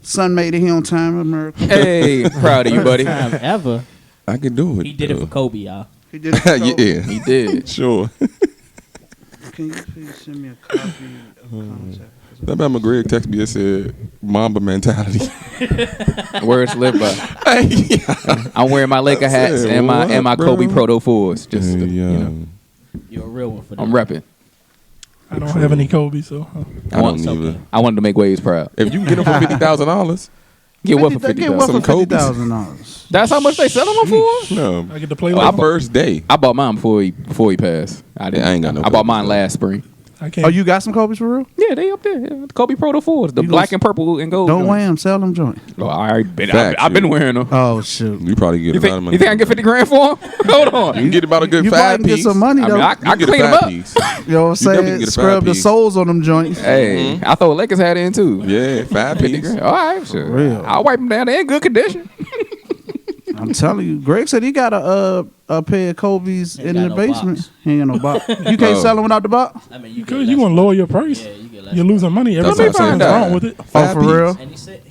Son made it here on time, America. Hey, proud of you, buddy. Time ever. I can do it. He did it for Kobe, y'all. He did it for Kobe. Yeah, He did. sure. Can you please send me a copy of contact? That man McGregor texted me and said, Mamba mentality. Words live by. I'm wearing my Laker hats and my Kobe Proto 4s. Just Hey, you know, You're a real one for that. I'm repping. I don't have any Kobe, so. I don't either. I wanted to make Waves proud. If you can get them for $50,000, Get what for $50? Get what for Some Kobe's. $50,000? That's how much they sell them for? no. I get to play My with first day. I bought mine before he passed. I ain't got no I bought Kobe's, mine though. last spring. I can't. Oh, you got some Kobe's for real? Yeah, they up there. Yeah. The Kobe Proto 4s, the You black gonna- and purple and gold. Don't joints. wear them. Sell them joint. Oh, I've been Facts, wearing them. Oh, shoot. You probably get You a lot of think, money. you think I can get 50 grand for them? Hold on. You can get about a good You five probably can piece. get some money, I though. mean, I You can get clean a them five up. piece. You know what I'm definitely saying? can get a Scrub the 5-piece. soles on them joints. Hey, I thought Lakers had in too. Yeah, 5 50 piece. grand. All right, sure. real. I'll wipe them down. They're in good condition. I'm telling you. Greg said he got a pair of Kobe's Ain't in got the no basement. box. He ain't got no box. You can't Oh. sell them without the box? I mean, Because you want to lower your price. Yeah, you get less. You're losing money every That's time. what I'm saying. Something's wrong with it. Oh, Five for piece. real? And he said,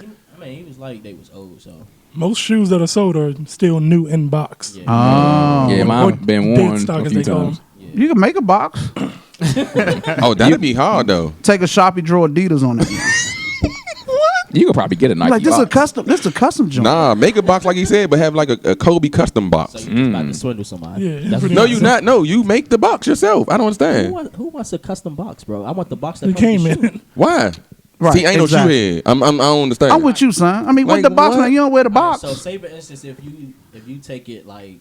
he was like they was old, so. Most shoes that are sold are still new in box. Yeah. Oh. Yeah, Or mine been dead worn stock, a as few they call times. them. You can make a box. Oh, that'd be hard, though. Take a Sharpie, draw Adidas on it. You could probably get a Nike Like this is a box. custom. This is a custom joint. Nah, make a box like he said, but have like a Kobe custom box. So you just about to swindle somebody. Yeah, you That's pretty what No, much- you not. No, you make the box yourself. I don't understand. Who wants a custom box, bro? I want the box that It comes with came the shoe. in. Why? Right, See, ain't exactly. no shoe head. I don't understand. I'm with you, son. I mean, with Like the box, what? man, you don't wear the box. So say for instance, if you take it like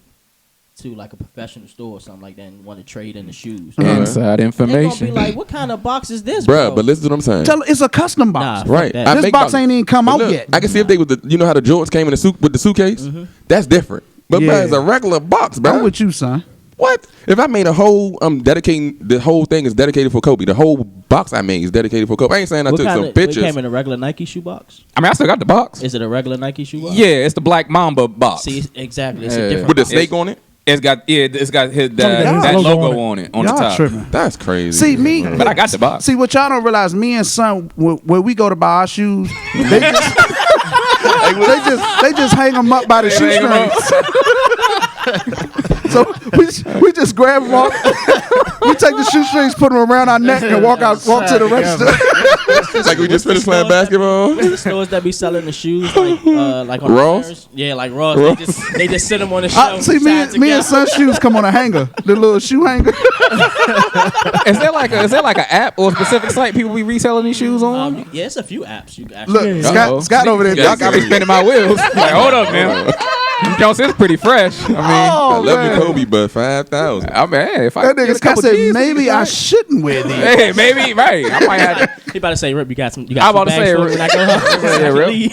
to like a professional store or something like that and want to trade in the shoes, Inside they're gonna be information. like, "What kind of box is this, Bruh, bro?" but listen to what I'm saying. Tell her it's a custom box. Nah, Right. that. I This make box ain't even come But out look, yet. I can see if they with the, you know how the Jordans came in the suit with the suitcase. That's different. But Yeah. bruh, it's a regular box, I'm bruh. with you, son. What? If I made a whole, dedicating the whole thing is dedicated for Kobe. The whole box I made is dedicated for Kobe. I ain't saying I What took kind some of, pictures. It came in a regular Nike shoe box. I mean, I still got the box. Is it a regular Nike shoe box? Yeah, it's the black Mamba box. See, exactly. It's Yeah. a different. with the box. snake on it. It's got That that logo logo on on it on the Y'all top. tripping. That's crazy. See me, But I got the box. See what y'all don't realize. Me and son, when we go to buy our shoes, they just they just hang them up by the shoestrings. So we just grab them off. We take the shoestrings, put them around our neck, and walk to the register. like we just finished playing basketball. The stores that be selling the shoes like on Ross? the yeah, like Ross. They just sit them on the shelf. See me and son's shoes come on a hanger, the little shoe hanger. Is there like an app or a specific site people be reselling these shoes on? Yeah, it's a few apps you can actually. Look, Uh-oh. Scott over there. Y'all got me spinning my wheels. Like, hold up, man. Jones is pretty fresh. I mean, I love man. you, Kobe, but 5,000. I mean, hey, if I That get nigga a Scott couple said G's, maybe I right. shouldn't wear these. Hey, maybe right. I might have. He about to say, "Rip, you got I'm some about to bags say, for me when I go home."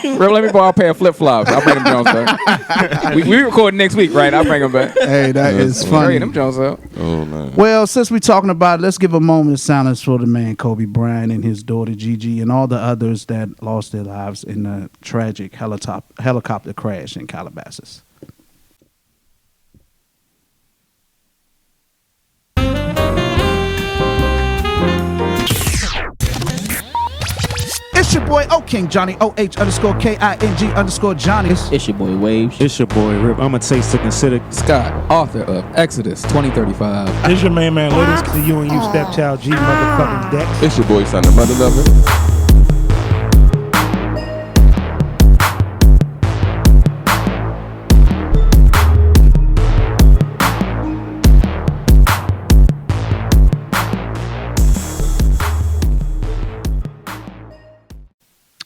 Yeah, Rip, let me borrow a pair of flip flops. I'll bring them Jones back. We recording next week, right? I'll bring them back. Hey, that is Bring funny. them Jones up. Oh man. Well, since we're talking about it, let's give a moment of silence for the man Kobe Bryant and his daughter Gigi and all the others that lost their lives in the tragic helicopter crash in Calabasas. It's your boy O King Johnny OH_KING_Johnny. It's your boy Waves. It's your boy Rip. I'm a taste to consider. Scott, author of Exodus 2035. It's your man Littles. The you and you stepchild G motherfucking Dex. It's your boy, son, the mother lover.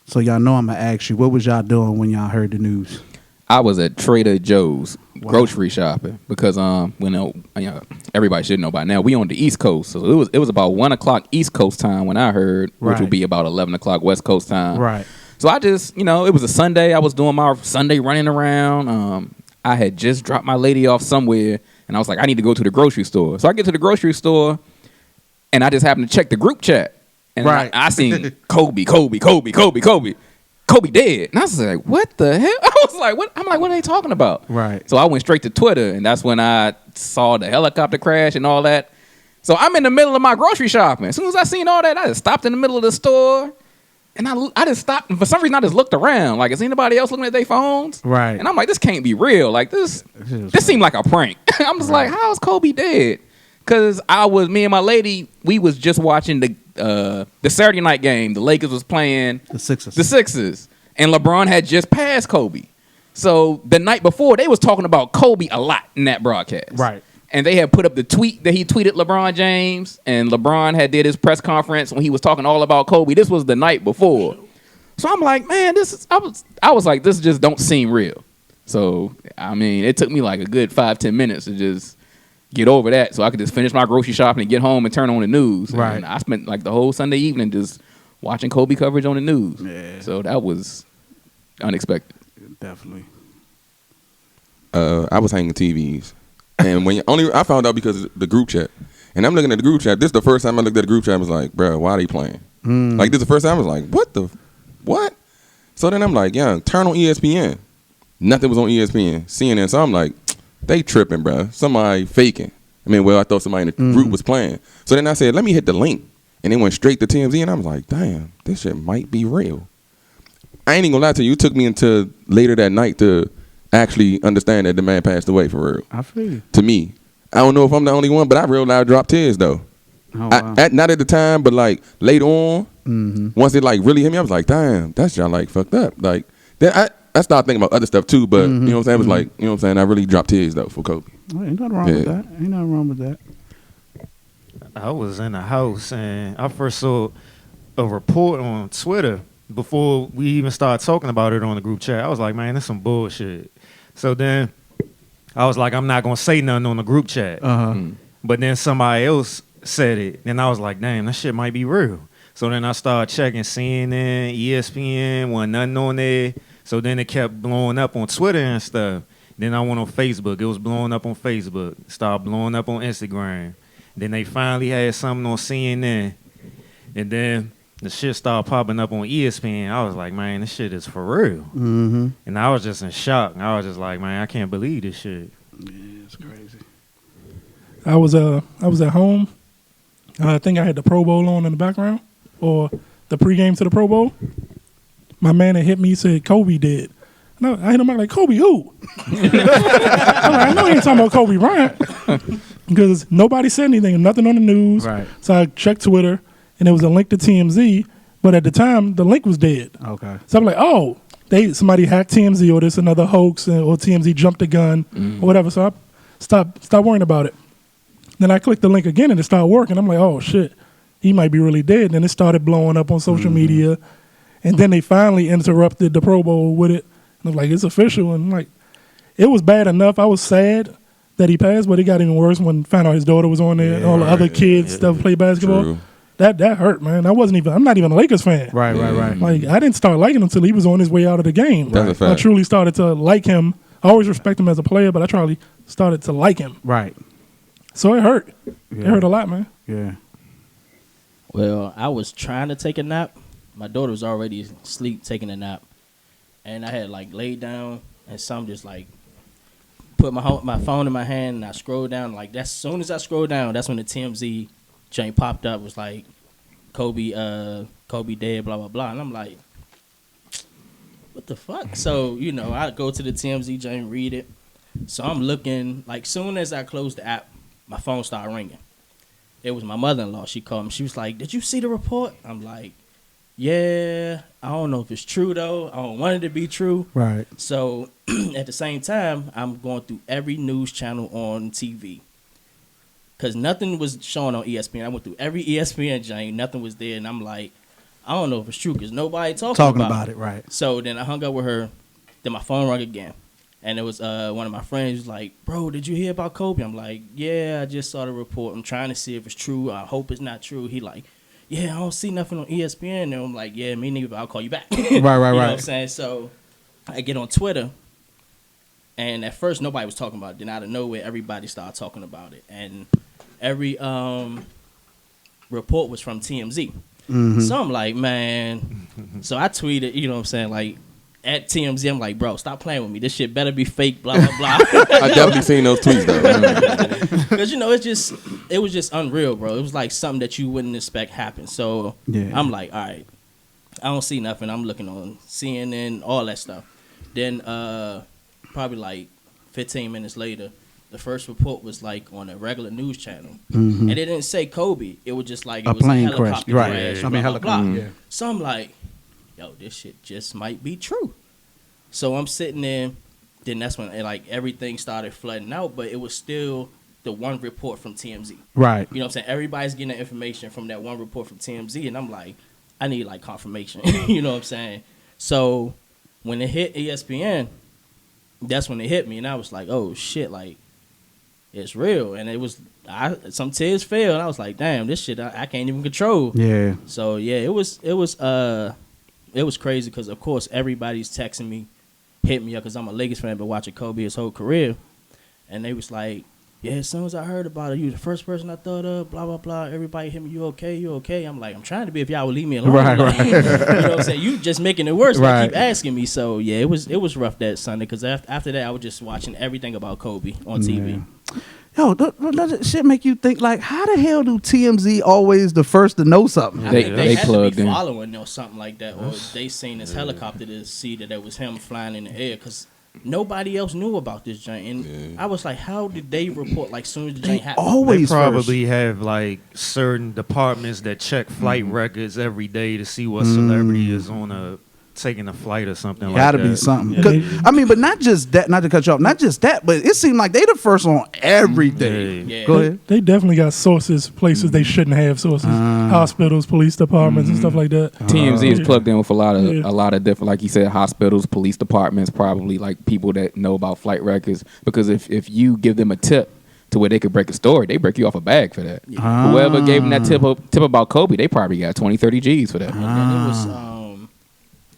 So y'all know I'm gonna ask you, what was y'all doing when y'all heard the news? I was at Trader Joe's grocery shopping because everybody should know by now we on the East Coast, so it was about 1 o'clock East Coast time when I heard, which Right. would be about 11 o'clock West Coast time. Right. So I just, it was a Sunday. I was doing my Sunday running around. I had just dropped my lady off somewhere, and I was like, I need to go to the grocery store. So I get to the grocery store, and I just happened to check the group chat, and Right. I seen Kobe dead. And I was like, what the hell? I was like, what? I'm like, what are they talking about? Right. So I went straight to Twitter, and that's when I saw the helicopter crash and all that. So I'm in the middle of my grocery shopping. As soon as I seen all that, I just stopped in the middle of the store. And I just stopped, and for some reason I just looked around. Like, is anybody else looking at their phones? Right. And I'm like, this can't be real. Like, this seemed like a prank. I'm just like, how is Kobe dead? Because me and my lady, we was just watching the Saturday night game. The Lakers was playing The Sixers. the Sixers, and LeBron had just passed Kobe. So the night before, they was talking about Kobe a lot in that broadcast. Right. And they had put up the tweet that he tweeted LeBron James, and LeBron had did his press conference when he was talking all about Kobe. This was the night before. So I'm like, man, I was like, this just don't seem real. So, I mean, it took me like a good 5-10 minutes to just get over that so I could just finish my grocery shopping and get home and turn on the news. Right. And I spent like the whole Sunday evening just watching Kobe coverage on the news. Yeah. So that was unexpected. Definitely. I was hanging TVs, and I found out because of the group chat, and I'm looking at the group chat. This is the first time I looked at the group chat. I was like, bro, why are they playing? Like, this is the first time I was like, what? So then I'm like, yeah, turn on ESPN. Nothing was on ESPN, CNN. So I'm like, they tripping, bro. Somebody faking. I thought somebody in the group was playing. So then I said, let me hit the link, and it went straight to TMZ, and I was like, damn, this shit might be real. I ain't even gonna lie to you. It took me until later that night to actually understand that the man passed away for real. I feel you. To me, I don't know if I'm the only one, but I real loud dropped tears though. Oh, wow. Not at the time, but like later on, once it like really hit me, I was like, damn, that's y'all like fucked up. Like then I started thinking about other stuff too, but you know what I'm saying? It was like, you know what I'm saying? I really dropped tears though for Kobe. Well, ain't nothing wrong with that. Ain't nothing wrong with that. I was in the house and I first saw a report on Twitter before we even started talking about it on the group chat. I was like, man, that's some bullshit. So then I was like, I'm not going to say nothing on the group chat. But then somebody else said it. And I was like, damn, that shit might be real. So then I started checking CNN, ESPN, wasn't nothing on there. So then it kept blowing up on Twitter and stuff. Then I went on Facebook. It was blowing up on Facebook. Started blowing up on Instagram. Then they finally had something on CNN. And then the shit started popping up on ESPN. I was like, man, this shit is for real. And I was just in shock. I was just like, man, I can't believe this shit. Yeah, it's crazy. I was at home. I think I had the Pro Bowl on in the background, or the pregame to the Pro Bowl. My man had hit me, said Kobe dead. No, I hit him back like, Kobe who? I'm like, I know he ain't talking about Kobe Bryant. Because nobody said anything, nothing on the news. Right. So I checked Twitter, and there was a link to TMZ, but at the time, the link was dead. Okay. So I'm like, oh, somebody hacked TMZ, or there's another hoax, or TMZ jumped the gun, or whatever. So I stopped worrying about it. Then I clicked the link again, and it started working. I'm like, oh, shit, he might be really dead. And then it started blowing up on social media. And then they finally interrupted the Pro Bowl with it. And I was like, it's official. And like, it was bad enough. I was sad that he passed, but it got even worse when I found out his daughter was on there and all the other kids that play basketball. True. That hurt, man. I'm not even a Lakers fan. Right. Like, I didn't start liking him until he was on his way out of the game. That's a fact. I truly started to like him. I always respect him as a player, but I truly started to like him. Right. So it hurt. Yeah. It hurt a lot, man. Yeah. Well, I was trying to take a nap. My daughter was already asleep taking a nap. And I had like laid down and some just like put my phone in my hand and I scrolled down. Like as soon as I scrolled down, that's when the TMZ joint popped up. It was like Kobe dead, blah, blah, blah. And I'm like, what the fuck? So, I go to the TMZ joint, read it. So I'm looking, like soon as I closed the app, my phone started ringing. It was my mother-in-law. She called me. She was like, did you see the report? I'm like, yeah, I don't know if it's true, though. I don't want it to be true. Right. So at the same time, I'm going through every news channel on TV. Because nothing was shown on ESPN. I went through every ESPN joint. Nothing was there. And I'm like, I don't know if it's true because nobody talking about it. Right. So then I hung up with her. Then my phone rang again. And it was one of my friends was like, bro, did you hear about Kobe? I'm like, yeah, I just saw the report. I'm trying to see if it's true. I hope it's not true. He like, yeah, I don't see nothing on ESPN. And I'm like, yeah, me neither, but I'll call you back. Right. You know what I'm saying? So I get on Twitter. And at first, nobody was talking about it. Then out of nowhere, everybody started talking about it. And every report was from TMZ. So I'm like, man. So I tweeted, you know what I'm saying, like, at TMZ, I'm like, bro, stop playing with me. This shit better be fake, blah, blah, blah. I definitely seen those tweets, though. Because, it was just unreal, bro. It was like something that you wouldn't expect happen. So Yeah. I'm like, all right, I don't see nothing. I'm looking on CNN, all that stuff. Then probably like 15 minutes later, the first report was like on a regular news channel, and it didn't say Kobe. It was just like it A was plane a helicopter crash. Right. crash. I mean, blah, blah, blah. helicopter, yeah. So I'm like, yo, this shit just might be true. So I'm sitting there. Then that's when like everything started flooding out, but it was still the one report from TMZ. Right. You know what I'm saying? Everybody's getting that information from that one report from TMZ, and I'm like, I need like confirmation. You know what I'm saying? So when it hit ESPN, that's when it hit me, and I was like, oh shit, like it's real. And it was some tears fell, and I was like, damn, this shit I can't even control. Yeah. So yeah, it was crazy because of course everybody's texting me, hit me up because I'm a Lakers fan, but watching Kobe his whole career, and they was like, yeah, as soon as I heard about it, you the first person I thought of, blah, blah, blah. Everybody hit me, you okay, you okay? I'm like, I'm trying to be if y'all would leave me alone. Right, like, right. You know what I'm saying? You just making it worse. Like, Right. keep asking me. So, yeah, it was rough that Sunday because after that, I was just watching everything about Kobe on TV. Yo, does that shit make you think, like, how the hell do TMZ always the first to know something? I They- think they they had to plugged be in. following or something like that, or they seen this helicopter to see that it was him flying in the air because nobody else knew about this joint. And I was like, how did they report like soon as the joint happened? They Always probably have like certain departments that check flight records every day to see what celebrity is on taking a flight or something like that. Gotta be something. Yeah, 'Cause, I mean, but not just that, not to cut you off, not just that, but it seemed like they the first on everything. Yeah. Go ahead. They definitely got sources, places they shouldn't have sources, hospitals, police departments, and stuff like that. TMZ is plugged in with a lot Yeah. of different, like you said, hospitals, police departments, probably like people that know about flight records. Because if you give them a tip to where they could break a story, they break you off a bag for that. Whoever gave them that tip about Kobe, they probably got 20, 30 G's for that. And then it was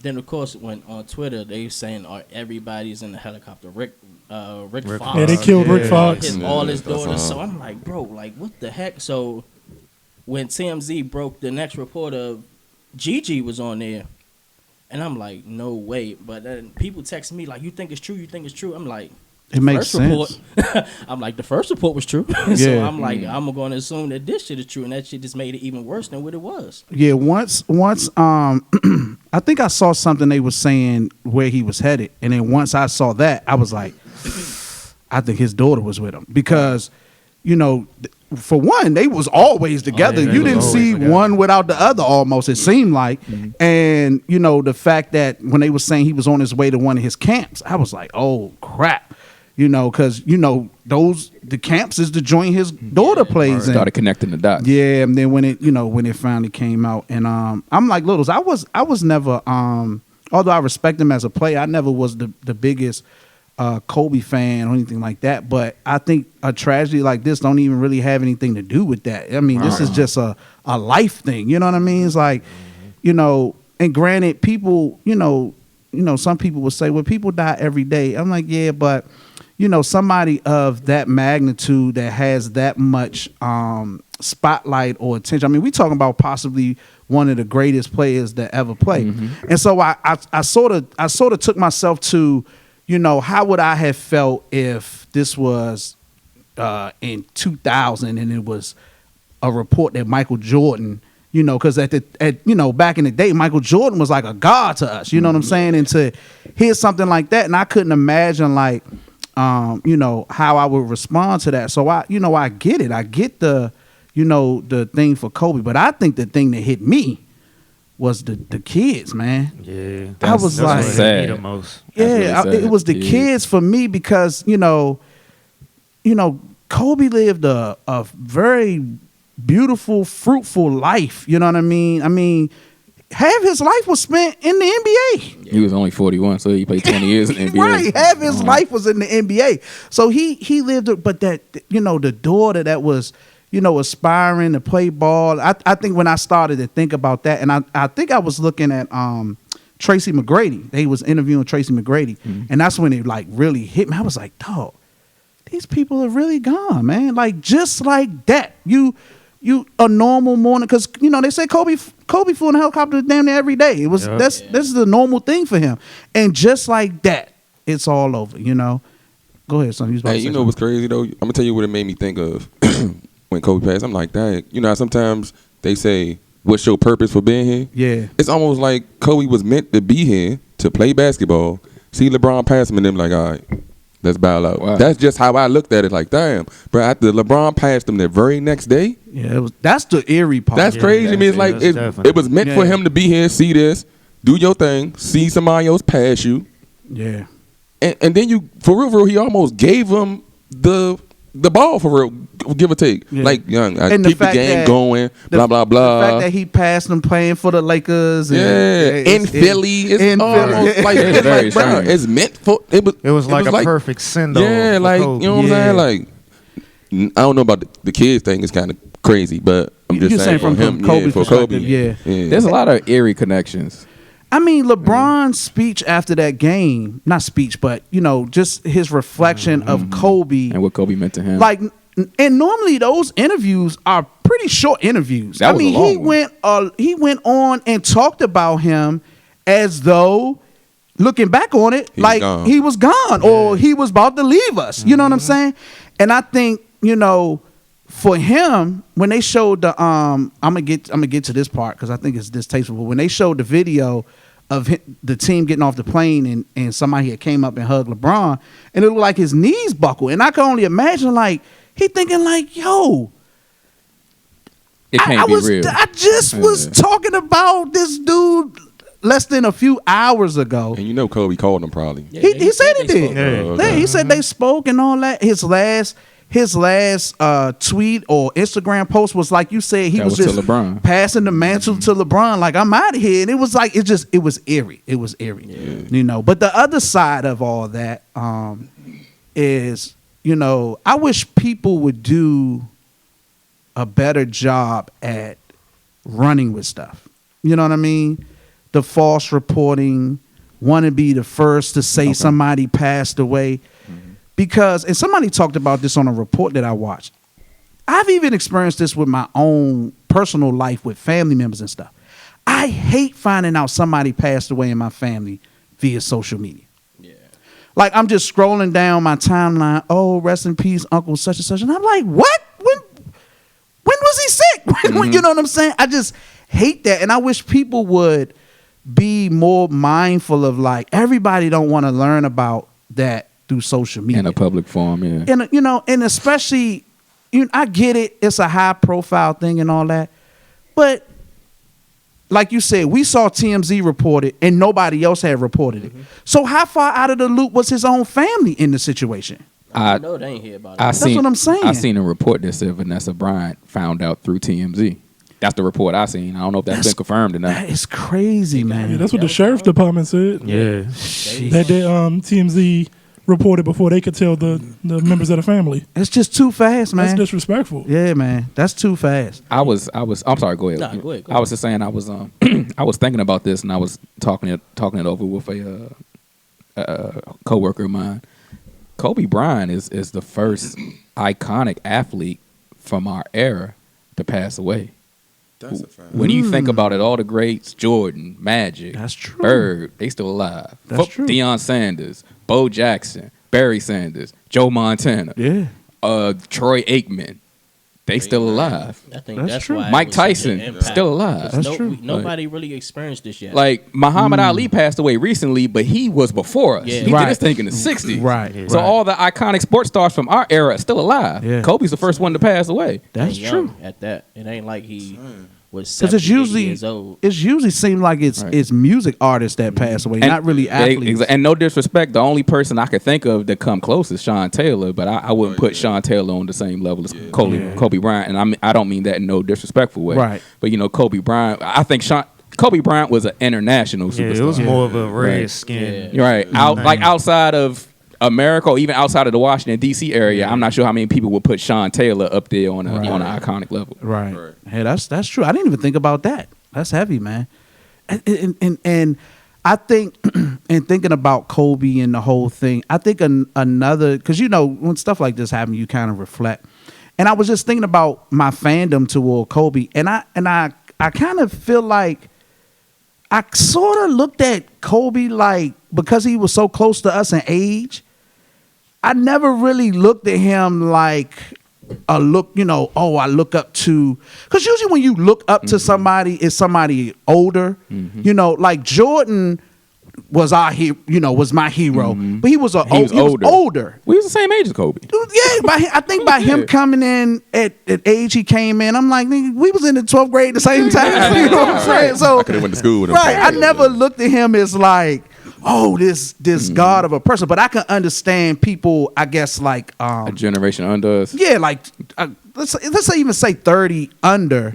then of course when on Twitter they were saying everybody's in the helicopter. Rick Fox. Yeah, they killed Rick Fox. All his that's daughters. So I'm like, bro, like what the heck? So when TMZ broke the next report of Gigi was on there, and I'm like, no way. But then people text me like, you think it's true? You think it's true? I'm like, It makes first report, sense. I'm like, the first report was true. So Yeah. I'm like, I'm going to assume that this shit is true, and that shit just made it even worse than what it was. Yeah, once I think I saw something they was saying where he was headed, and then once I saw that, I was like, I think his daughter was with him because, you know, for one, they was always together. yeah, they You was didn't always see together. one without the other. Almost it seemed like, and you know the fact that when they was saying he was on his way to one of his camps, I was like, oh crap. You know, because you know the camps is the joint his daughter plays in. Started connecting the dots. Yeah, and then when it finally came out, and I'm like Littles, I was never although I respect him as a player, I never was the biggest Kobe fan or anything like that. But I think a tragedy like this don't even really have anything to do with that. I mean, this is just a life thing. You know what I mean? It's like, you know, and granted, people, you know, some people would say, well, people die every day. I'm like, yeah, but you know, somebody of that magnitude that has that much spotlight or attention. I mean, we talking about possibly one of the greatest players that ever played. And so I sort of took myself to, you know, how would I have felt if this was in 2000 and it was a report that Michael Jordan, you know, because you know, back in the day, Michael Jordan was like a god to us. You know what I'm saying? And to hear something like that, and I couldn't imagine like, you know, how I would respond to that. So I get it. I get the, you know, the thing for Kobe, but I think the thing that hit me was the kids, man. Yeah, I was that's like, what hit me the most. yeah, really sad. it was the kids for me because you know, Kobe lived a very beautiful, fruitful life. You know what I mean? I mean, half his life was spent in the NBA. He was only 41, so he played 20 years in the NBA. Right, half his life was in the NBA. So he lived, but that, you know, the daughter that was, you know, aspiring to play ball. I think when I started to think about that, and I think I was looking at Tracy McGrady. They was interviewing Tracy McGrady, and that's when it like really hit me. I was like, dog, these people are really gone, man. Like just like that, you a normal morning, because you know they say Kobe flew in a helicopter damn near every day. It was this is the normal thing for him, and just like that, it's all over. You know, go ahead, son. Hey, you know what's crazy though? I'm gonna tell you what it made me think of when Kobe passed. I'm like, dang, you know how sometimes they say what's your purpose for being here? Yeah. It's almost like Kobe was meant to be here to play basketball. See LeBron pass him and them like, all right, let's bow out. Wow. That's just how I looked at it. Like, damn, bro. After LeBron passed him the very next day, Yeah, that's the eerie part. that's crazy to me. It's like that's it definitely. was meant for Yeah. him to be here, see this, do your thing, see somebody else pass you, Yeah. and then you for real, he almost gave him the ball for real, give or take. Yeah. Like, young, And the keep the fact game that- going, blah blah blah. The fact that he passed him playing for the Lakers. And, in Philly, it's in almost Philly. like, It's it's very like, bro, strange. it's meant for It was like a perfect send off. Yeah, like, you know what I'm Yeah. saying? Like, I don't know about the kids thing. It's kind of crazy, but I'm just You're saying saying for from him, Kobe's for Kobe, perspective, yeah. There's a lot of eerie connections. I mean, LeBron's speech after that game, not speech, but, just his reflection of Kobe. And what Kobe meant to him. Like, and normally those interviews are pretty short interviews. That was a long one. He went on and talked about him as though, looking back on it, He was like gone. he was gone or he was about to leave us. You know what I'm saying? And I think, for him, when they showed the I'm gonna get to this part because I think it's distasteful. But when they showed the video of the team getting off the plane and somebody had came up and hugged LeBron, and it looked like his knees buckled, and I can only imagine like he thinking like, yo, it can't be real. I just was talking about this dude less than a few hours ago. And Kobe called him probably. Yeah, He said he they did. spoke. Yeah, he said they spoke and all that. His last tweet or Instagram post was like you said, he That was was to just LeBron. passing the mantle to LeBron, like I'm out of here. And it was like it was eerie. It was eerie. But the other side of all that is, I wish people would do a better job at running with stuff. You know what I mean? The false reporting, want to be the first to say somebody passed away. Because, and somebody talked about this on a report that I watched. I've even experienced this with my own personal life with family members and stuff. I hate finding out somebody passed away in my family via social media. Yeah. Like, I'm just scrolling down my timeline. Oh, rest in peace, Uncle such and such. And I'm like, what? When was he sick? You know what I'm saying? I just hate that. And I wish people would be more mindful of, like, everybody don't want to learn about that through social media. In a public forum, yeah. And, and especially, I get it. It's a high profile thing and all that. But like you said, we saw TMZ report it and nobody else had reported it. So how far out of the loop was his own family in the situation? I know they ain't hear about it. That's what I'm saying. I seen a report that said Vanessa Bryant found out through TMZ. That's the report I seen. I don't know if that's been confirmed or not. That is crazy, man. Yeah, that's what the sheriff's department said. Yeah. That they TMZ reported before they could tell the members of the family. It's just too fast, man. That's disrespectful. Yeah, man. That's too fast. I'm sorry, go ahead. Nah, go ahead. I was just saying I was I was thinking about this and I was talking it over with a coworker of mine. Kobe Bryant is the first iconic athlete from our era to pass away. That's a fact. When you think about it, all the greats, Jordan, Magic, That's true. Bird, they still alive. That's true. Deion Sanders, Bo Jackson, Barry Sanders, Joe Montana, Yeah. Troy Aikman, they still alive. I think That's that's true. why it Mike was such an Tyson, impact. still alive. That's true. Nobody really experienced this yet. Like Muhammad Ali passed away recently, but he was before us. Yeah. He Right. did his thing in the 60s. Right. So right. all the iconic sports stars from our era are still alive. Yeah. Kobe's the first one to pass away. That's And young true. At that, it ain't like he was Because 70 years old. it's usually seem like it's music artists that pass away, not really athletes. And no disrespect, the only person I could think of that come close is Sean Taylor, but I wouldn't put Sean Taylor on the same level as Kobe Bryant, and I don't mean that in no disrespectful way. Right. But Kobe Bryant, I think Kobe Bryant was an international Yeah, superstar. it was more of a red Right. skin. You're right. Like outside of America or even outside of the Washington D.C. area, I'm not sure how many people would put Sean Taylor up there on an iconic level. Right. Hey, that's true. I didn't even think about that. That's heavy, man. And I think, and thinking about Kobe and the whole thing, I think another, because when stuff like this happens, you kind of reflect. And I was just thinking about my fandom toward Kobe, and I kind of feel like I sort of looked at Kobe like, because he was so close to us in age, I never really looked at him like look, I look up to, because usually when you look up to somebody, it's somebody older. Like Jordan was was my hero, but he was older. We was the same age as Kobe. Yeah, I think by him coming in at age he came in, I'm like, nigga, we was in the 12th grade at the same time. You know what I'm saying? So I could have went to school with him. right, I never looked at him as like, this god of a person, but I can understand people, I guess, like a generation under us. Yeah, like let's even say 30 under,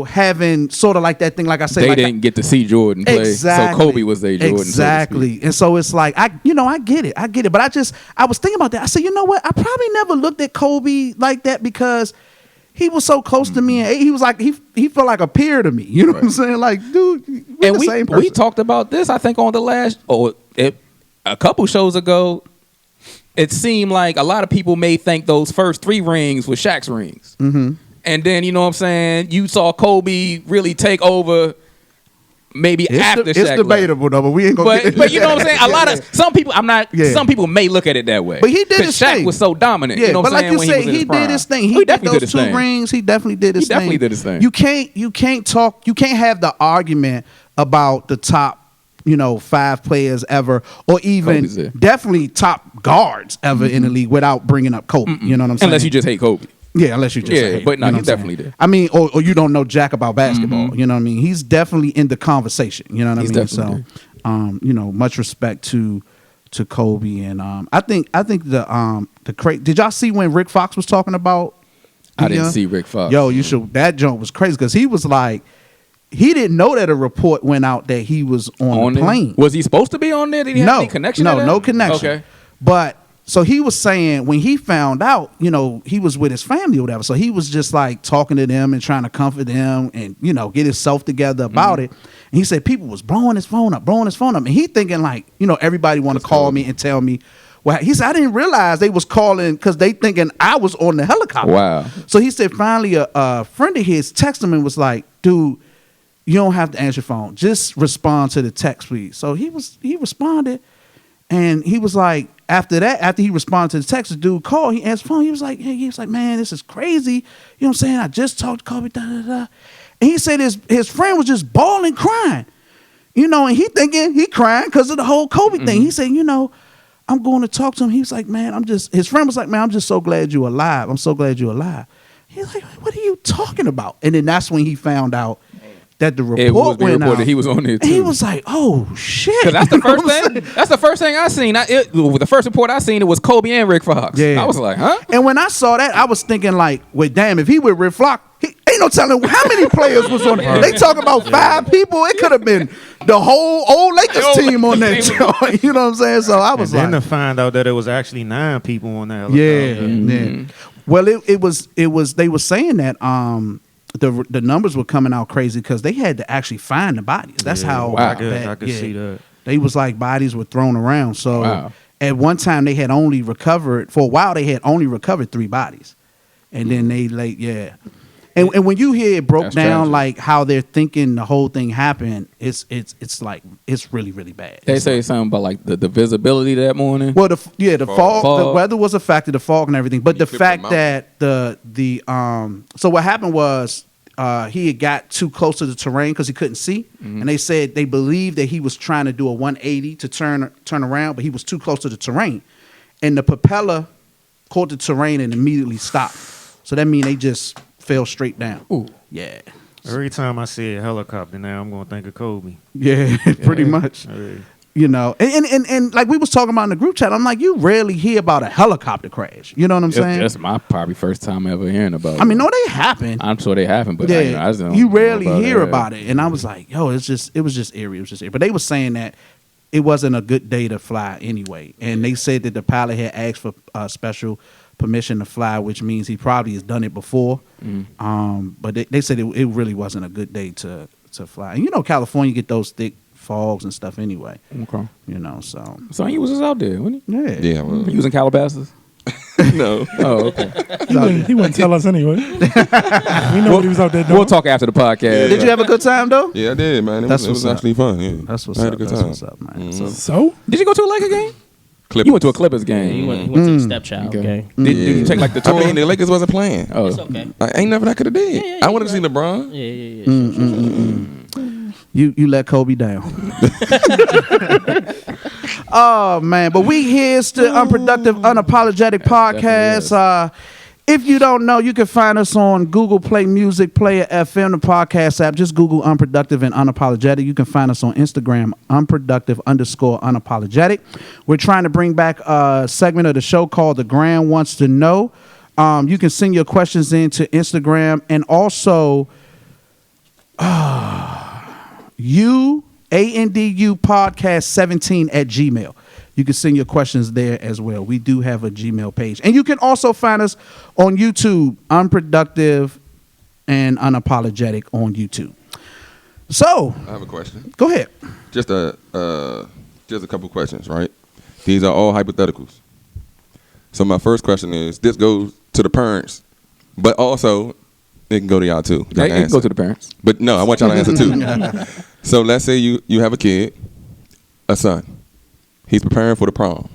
having sort of like that thing, like I said, they like didn't get to see Jordan play, exactly, so Kobe was their Jordan. Exactly, and so it's like I get it, but I was thinking about that. I said, you know what? I probably never looked at Kobe like that because he was so close to me, and he was like he felt like a peer to me. You know what I'm saying? Like, dude, we're the same person. We talked about this, I think, on the last a couple shows ago. It seemed like a lot of people may think those first 3 rings were Shaq's rings. And then, you know what I'm saying, you saw Kobe really take over maybe after Shaq. It's debatable, though, but we ain't going to get it. But you know what I'm saying? A lot of, some people may look at it that way. But he did his thing. Shaq was so dominant. Yeah, you know what but I'm like saying? you say, he did his thing. He did those 2 rings. He definitely did his thing. He definitely did his thing. You can't have the argument about the top 5 players ever, or even definitely top guards ever in the league without bringing up Kobe. You know what I'm saying? Unless you just hate Kobe. Yeah, unless you just hate. But no, he definitely did. I mean, or you don't know jack about basketball. You know what I mean? He's definitely in the conversation. You know what I mean? So, much respect to Kobe, and I think the did y'all see when Rick Fox was talking about? I didn't see Rick Fox. Yo, you should. That joint was crazy because he was like, he didn't know that a report went out that he was on the plane. Was he supposed to be on there? Did he have any connection? No connection. Okay. But so he was saying when he found out, he was with his family or whatever. So he was just like talking to them and trying to comfort them and, get himself together about it. And he said people was blowing his phone up. And he thinking like, everybody want to call me and tell me. Well, he said, I didn't realize they was calling because they thinking I was on the helicopter. Wow. So he said finally a friend of his texted him and was like, dude, you don't have to answer your phone. Just respond to the text, please. So he responded, and he was like, after he responded to the text, the dude called, he answered the phone. He was like, man, this is crazy. You know what I'm saying? I just talked to Kobe, And he said his friend was just bawling, crying. And he thinking he crying because of the whole Kobe thing. He said, I'm going to talk to him. He was like, man, his friend was like, man, I'm just so glad you're alive. I'm so glad you're alive. He's like, what are you talking about? And then that's when he found out that the report went out. That he was on there too. And he was like, "Oh shit!" Because that's the first thing. That's the first thing I seen. The first report I seen, it was Kobe and Rick Fox. Yeah. I was like, huh? And when I saw that, I was thinking like, "Wait, damn! If he with Rick Fox, he ain't no telling how many players was on it. They talking about 5 people. It could have been the whole old Lakers team on that joint. You know what I'm saying? So I was and then like, to find out that it was actually 9 people on that. Yeah. Well, it was. They were saying that the numbers were coming out crazy because they had to actually find the bodies. That's how I could see that. They was like bodies were thrown around. So at one time they had only recovered, for a while they had only recovered 3 bodies. And then they And when you hear it broke That's down tragic. like how they're thinking the whole thing happened, it's like it's really, really bad. They say something about like the visibility that morning. Well, the fog, the Fog. weather was a factor, the fog and everything. But the flipped fact the that so what happened was he had got too close to the terrain because he couldn't see, and they said they believed that he was trying to do a 180 to turn around, but he was too close to the terrain, and the propeller caught the terrain and immediately stopped. So that means they just fell straight down. Ooh. Yeah. Every time I see a helicopter now, I'm going to think of Kobe. Yeah, pretty much. Yeah. And like we was talking about in the group chat, I'm like, you rarely hear about a helicopter crash. You know what I'm saying? That's my probably first time ever hearing about it. I mean, no, they happen. I'm sure they happen, but Yeah, I just don't you know rarely hear it. about it. And I was like, yo, it was just eerie. It was just eerie. But they were saying that it wasn't a good day to fly anyway. And they said that the pilot had asked for special permission to fly, which means he probably has done it before. But they said it really wasn't a good day to fly. And California get those thick fogs and stuff anyway. Okay. So he was just out there, wasn't he? yeah. Yeah, well, He was in Calabasas. no. Oh, okay. He wouldn't tell us anyway. We know what he was out there doing. We'll talk after the podcast. Did you have a good time though? Yeah, I did, man. It That's was what's up. actually fun. Yeah, That's what's I had up. a good That's time. what's up, man. Mhm. So Did you go to a Laker game? Clippers. You went to a Clippers game. He went to the stepchild Okay. game. Did you take like the I tour? mean, the Lakers wasn't playing. Oh, It's okay. Like, ain't nothing I could have did. Yeah, I wanted to see LeBron. Yeah. You let Kobe down. Oh man, but we here's the Unproductive Unapologetic Podcast. If you don't know, you can find us on Google Play Music, Player FM, the podcast app. Just Google Unproductive and Unapologetic. You can find us on Instagram, unproductive_unapologetic. We're trying to bring back a segment of the show called The Grand Wants to Know. You can send your questions in to Instagram, and also ANDU podcast 17 at Gmail. You can send your questions there as well. We do have a Gmail page. And you can also find us on YouTube, Unproductive and Unapologetic on YouTube. So, I have a question. go ahead. Just a couple questions, right? These are all hypotheticals. So my first question is, this goes to the parents, but also it can go to y'all too. Y'all Hey, you can go to the parents. But no, I want y'all to answer too. So let's say you have a kid, a son. He's preparing for the prom.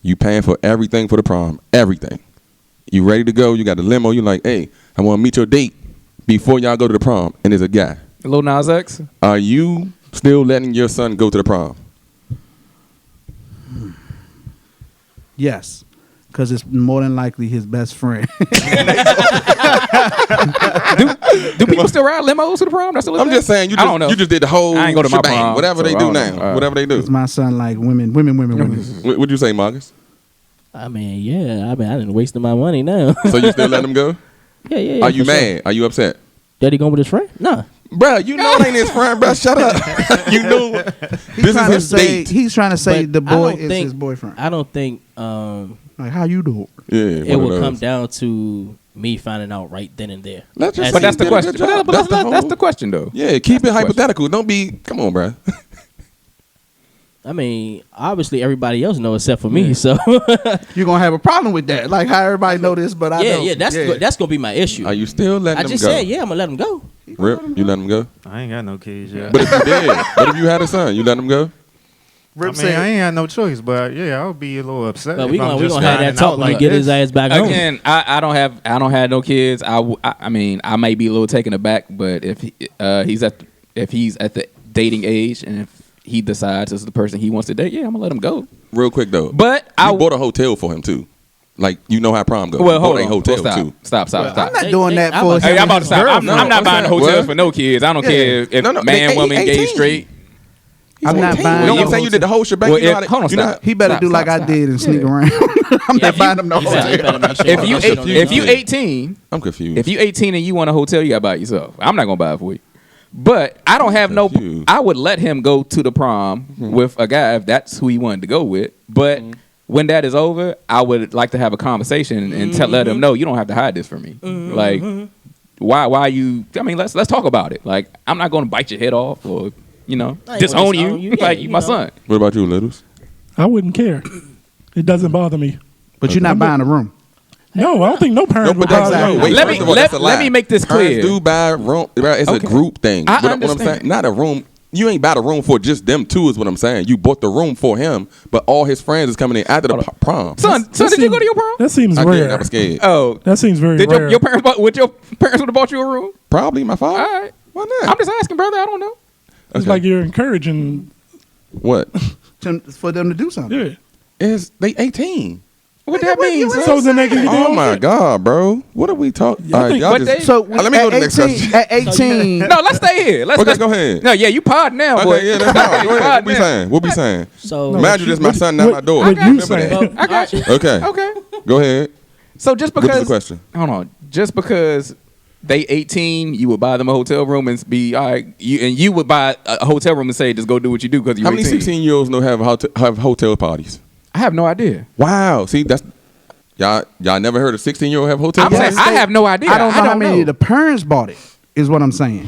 You paying for everything for the prom, everything. You ready to go? You got the limo. You like, hey, I want to meet your date before y'all go to the prom. And there's a guy. Lil Nas X. Are you still letting your son go to the prom? Yes, because it's more than likely his best friend. Do people still ride limos to the prom? That's I'm just saying, I don't know. you just did the whole I ain't go to my shebang. prom, Whatever so they I do don't now. know. Whatever they do. It's my son like women. What'd you say, Marcus? I mean, yeah. I didn't waste my money now. So you still let him go? Yeah. Are you for mad? sure. Are you upset? Daddy going with his friend? Nah. Bruh, you know it ain't his friend, bruh. Shut up. You know this is his date. He's trying to say But the I boy don't is think- his boyfriend. I don't think Like, how you do it? Yeah, it will come down to me finding out right then and there. Let's just As But see that's the if he did a question. good job. But that's the question, though. Yeah, keep That's it the hypothetical. Don't be. Come on, bruh. I mean, obviously everybody else knows except for me. So You're gonna have a problem with that. Like how everybody know this, but I don't. that's gonna be my issue. Are you still letting I him just go? said, yeah, I'm gonna let him go. Rip, you let him go? I ain't got no kids yet. But if you did, what if you had a son? You let him go? I mean, I ain't had no choice, but yeah, I would be a little upset. But if we I'm gonna just have that finding talk out when he like get his this. ass back home. Again, I don't have no kids. I mean, I might be a little taken aback, but if he's at the dating age and if he decides this is the person he wants to date, yeah, I'm gonna let him go. Real quick though, But you bought a hotel for him too. Like you know how prom goes. well, You hold bought on. a hotel stop. too. Stop. I'm not They- doing they- that I'm for. about Hey, I'm about to stop. I'm No, not buying a hotel what? for no kids. I don't care if No, man, they- woman, 18. gay, straight. I'm not buying. No, no I'm saying you did the whole shebang. Well, you know if- how to- hold on, you know stop. how- He better Stop, do like stop, I did and sneak Yeah. around. I'm not buying him no You better hotel. make sure If you I'm confused. if you 18, I'm confused. if you 18 and you want a hotel, you gotta buy it yourself. I'm not gonna buy it for you. But I don't have no. Confused. I would let him go to the prom with a guy if that's who he wanted to go with. But when that is over, I would like to have a conversation and let him know you don't have to hide this from me. Like, why you? I mean, let's talk about it. Like, I'm not gonna bite your head off or gonna disown disown you. you. Yeah, Like you you my know. son. What about you, Littles? I wouldn't care. It doesn't bother me. But you're not buying a room. No, I don't think no parent would that's bother me. wait, Let first me- of all, that's a let lie. me make this Parents clear. do buy a room. It's a Okay. group thing. I What I'm understand. saying, not a room. You ain't bought a room for just them two. Is what I'm saying. You bought the room for him, but all his friends is coming in after the prom. Son, did you go to your prom? That seems I rare. was scared. Oh, That seems very did rare. your parents? Would your parents would have bought you a room? Probably my father. All right. Why not? I'm just asking, brother. I don't know. It's Okay. like you're encouraging. What? For them to do something. Yeah. Is they 18? What that means? So then they can Oh my God, bro! What are we talking? Yeah, I think- y'all But just, they- So let me go to the next question. At 18, No, let's stay here. Let's Okay, go ahead. No, yeah, you pod now, boy. Okay, yeah, that's fine. Go ahead. What we saying? What we saying? So Imagine this, my son, not my daughter. What you Remember saying? that. I got you. Okay. Okay. Go ahead. So just What's the because question? hold on, just because they 18, you would buy them a hotel room and be all right. You would buy a hotel room and say just go do what you do because you're How many 18. 16-year-olds know have hotel parties? I have no idea. Wow. See, that's y'all never heard a 16-year-old have hotel I'm parties? saying I have no idea. I don't know how many of the parents bought it. Is what I'm saying.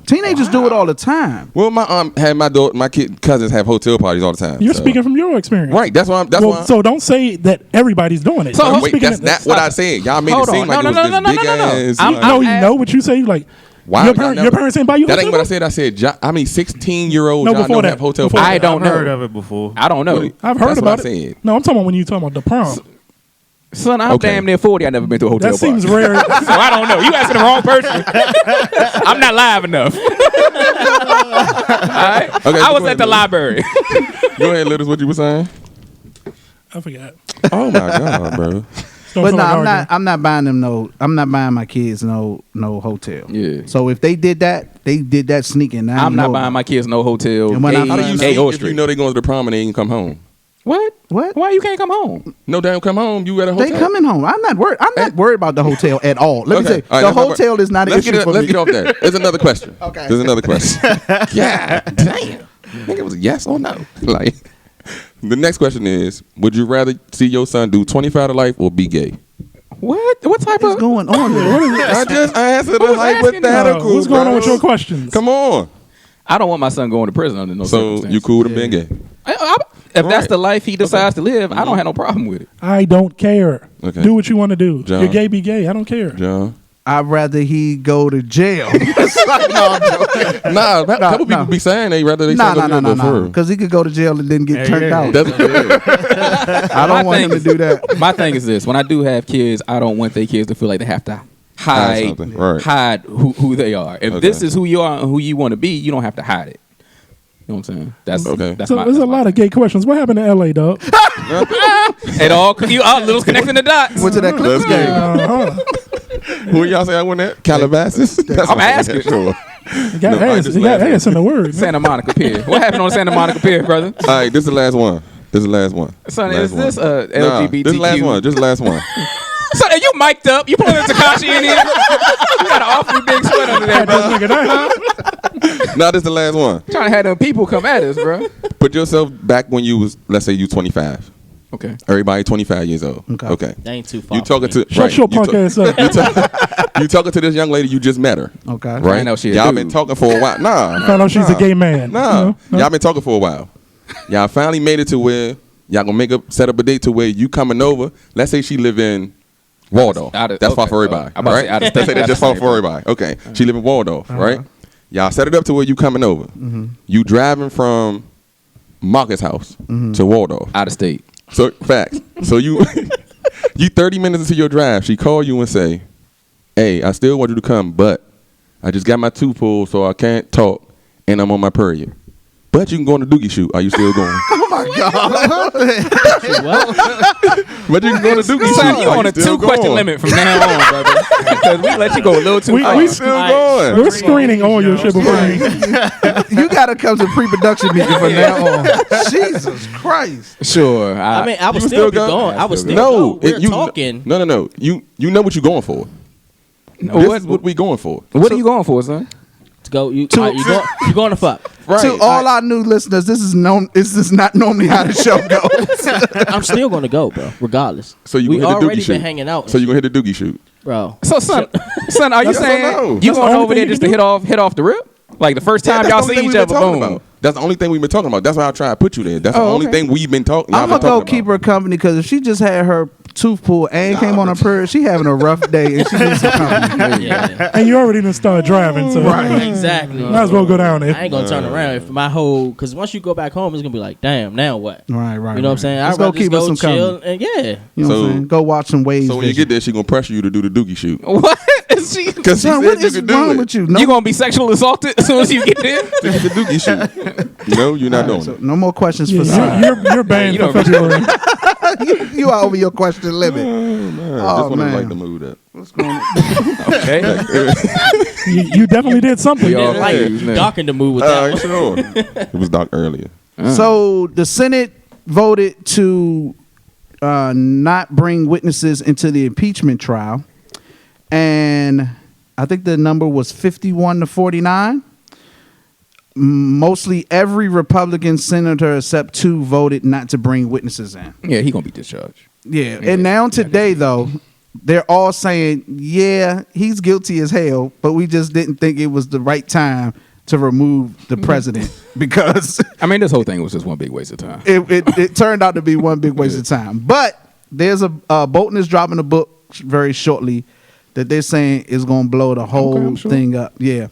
Teenagers do it all the time. Well, my had my daughter, my cousins have hotel parties all the time. You're so. speaking from your experience. Right. That's why. So don't say that everybody's doing it. So You're wait, speaking that's of- not what I said. Y'all made Hold it seem on. like No, it was no, this no, no, big no, no, no. ass. I'm- No, you know what you say. Like Why? Your parents ain't buy you That hotel ain't what I room? said. I said, 16-year-old No, y'all before don't that. have hotel Before rooms. I don't I've heard know. of it before. I don't know. I've heard That's about what I it. said. No, I'm talking about when you talking about the prom. Son, I'm Okay. damn near 40. I never been to a hotel That seems bar. rare. So I don't know. You asking the wrong person. I'm not live enough. All right? Okay, I so was go at the ahead, library. Go ahead, Littles. What you were saying? I forgot. Oh my God, bro. Don't But feel no, like I'm arguing. not buying them I'm not buying my kids no hotel. Yeah. So if they did that, they did that sneaking. I'm not buying my kids no hotel. And when I Gay, How do you find gay see or if you straight. know they going to the prom and they ain't come home? What? What? Why you can't come home? No, they don't come home. You at a hotel. They coming home. I'm not worried. I'm not worried about the hotel at all. Let me say, All right, the that's my hotel is not an let's issue get, for let's me. get off that. There's another question. Okay. There's another question. God damn. I think it was a yes or no. Like, the next question is: would you rather see your son do 25 to life or be gay? What? What type What's of? going on here? I just answered a was asking hypothetical. What's going on bro. with your questions? Come on. I don't want my son going to prison under no So circumstances. you cool with him being gay? If that's Right. the life he decides to live, I don't have no problem with it. I don't care. Okay. Do what you want to do. John. You're gay, be gay. I don't care. John? I'd rather he go to jail. No, I'm joking. Nah, a couple no. people be saying they rather they No, say go to jail, but for real. because he could go to jail and then get turned out. That's yeah. I don't want him to do that. My thing is this: when I do have kids, I don't want their kids to feel like they have to Hide something, right. hide who they are. If Okay. this is who you are and who you want to be, you don't have to hide it. You know what I'm saying? That's Okay. That's So my, there's that's a my lot of gay questions. What happened in LA, dog? It all you are little connecting the dots. Went to that Clippers Let's game. Uh-huh. Who y'all say I won that? Calabasas? That's I'm what asking. Sure. You got No, I ass. just You got laughed. ass in the word. man. Santa Monica Pier. What happened on Santa Monica Pier, brother? All right, this is the last one. This is the last one. Son, Last is this one. a Nah, LGBTQ? this is the last one. Just the last one. Son, are you mic'd up? You pulling Takashi in here? You got an awfully big sweat under there, Had bro. this nigga down. Nah, this is the last one. Trying to have them people come at us, bro. Put yourself back when you was, let's say you 25. Okay. Everybody 25 years old. Okay. That ain't too far. You talking for me. to Shut right, your you punk ass up. you talking to this young lady you just met her. Okay. Right? I know she a Y'all dude. been talking for a while. Nah. Found out she's a gay man. Nah. You know? Y'all been talking for a while. Y'all finally made it to where y'all gonna set up a date to where you coming over. Let's say she live in Waldorf. That's far for everybody. I'm about to say Right? out of state. Let's say that's just far for everybody. Okay. She live in Waldorf, right? Y'all set it up to where you coming over. You driving from Marcus' house to Waldorf. Out of state. So facts. So you 30 minutes into your drive, she call you and say, "Hey, I still want you to come, but I just got my tooth pulled, so I can't talk, and I'm on my period. But you can go on the doogie shoot. Are you still going? Oh my God. But you can go on the doogie Son, shoot. you Are on a still 2-question going? limit from now on, brother. Because we let you go a little too We- far. we Still going. We're screening all your shit before you. You got to come to pre-production meeting from now on. Jesus Christ. Sure. I mean, I would You still still be go? going. I would still No, go. We're you talking. No. You know what you're going for. This is what we going for. what are you going for, son? To go. You going to fuck? Right. To all our new listeners, this is not normally how the show goes. I'm still going to go, bro. Regardless. So you we gonna hit the already doogie been shoot. hanging out. So you gonna hit the doogie shoot. bro. So, son, are you Yes or saying no? you That's the going only over thing there you just can to hit off the rip? Like the first time That's y'all the only see thing each we've been other, talking boom. about. That's the only thing we've been talking about. That's why I try to put you there. That's the Oh, only okay. thing we've been talking. I'm going to go keep her company because if she just had her tooth pulled and came on her period, she having a rough day and she needs some company. Yeah. And you already done started driving, so Exactly. might as well go down there. I ain't gonna turn around if my whole because once you go back home, it's gonna be like, damn, now what? Right. You know what I'm saying? Let's I'd go rather keep just us go some chill company. and yeah. You know what So- I'm saying? Go watch some waves. So when you get there, she gonna pressure you to do the doogie shoot. What is she? Because she Son, said what you is could do wrong it. with you? You gonna be sexual assaulted as soon as you get there? To get the doogie shoot. No, you're not doing So it. no more questions for Yeah, Son. you're banned You for don't- February. You are over your question limit. Just want to man. like the mood up. What's going on? Okay. You definitely did something. We all Didn't like confused now. darken the mood with that. Sure. It was dark earlier. So the Senate voted to not bring witnesses into the impeachment trial, and I think the number was 51-49. Mostly every Republican senator except 2 voted not to bring witnesses in. Yeah, he gonna be discharged. Yeah, and now today though, they're all saying, yeah, he's guilty as hell, but we just didn't think it was the right time to remove the president because I mean, this whole thing was just one big waste of time. it turned out to be one big waste of time. But there's a Bolton is dropping a book very shortly that they're saying is gonna blow the whole I'm sure. thing up. Yeah,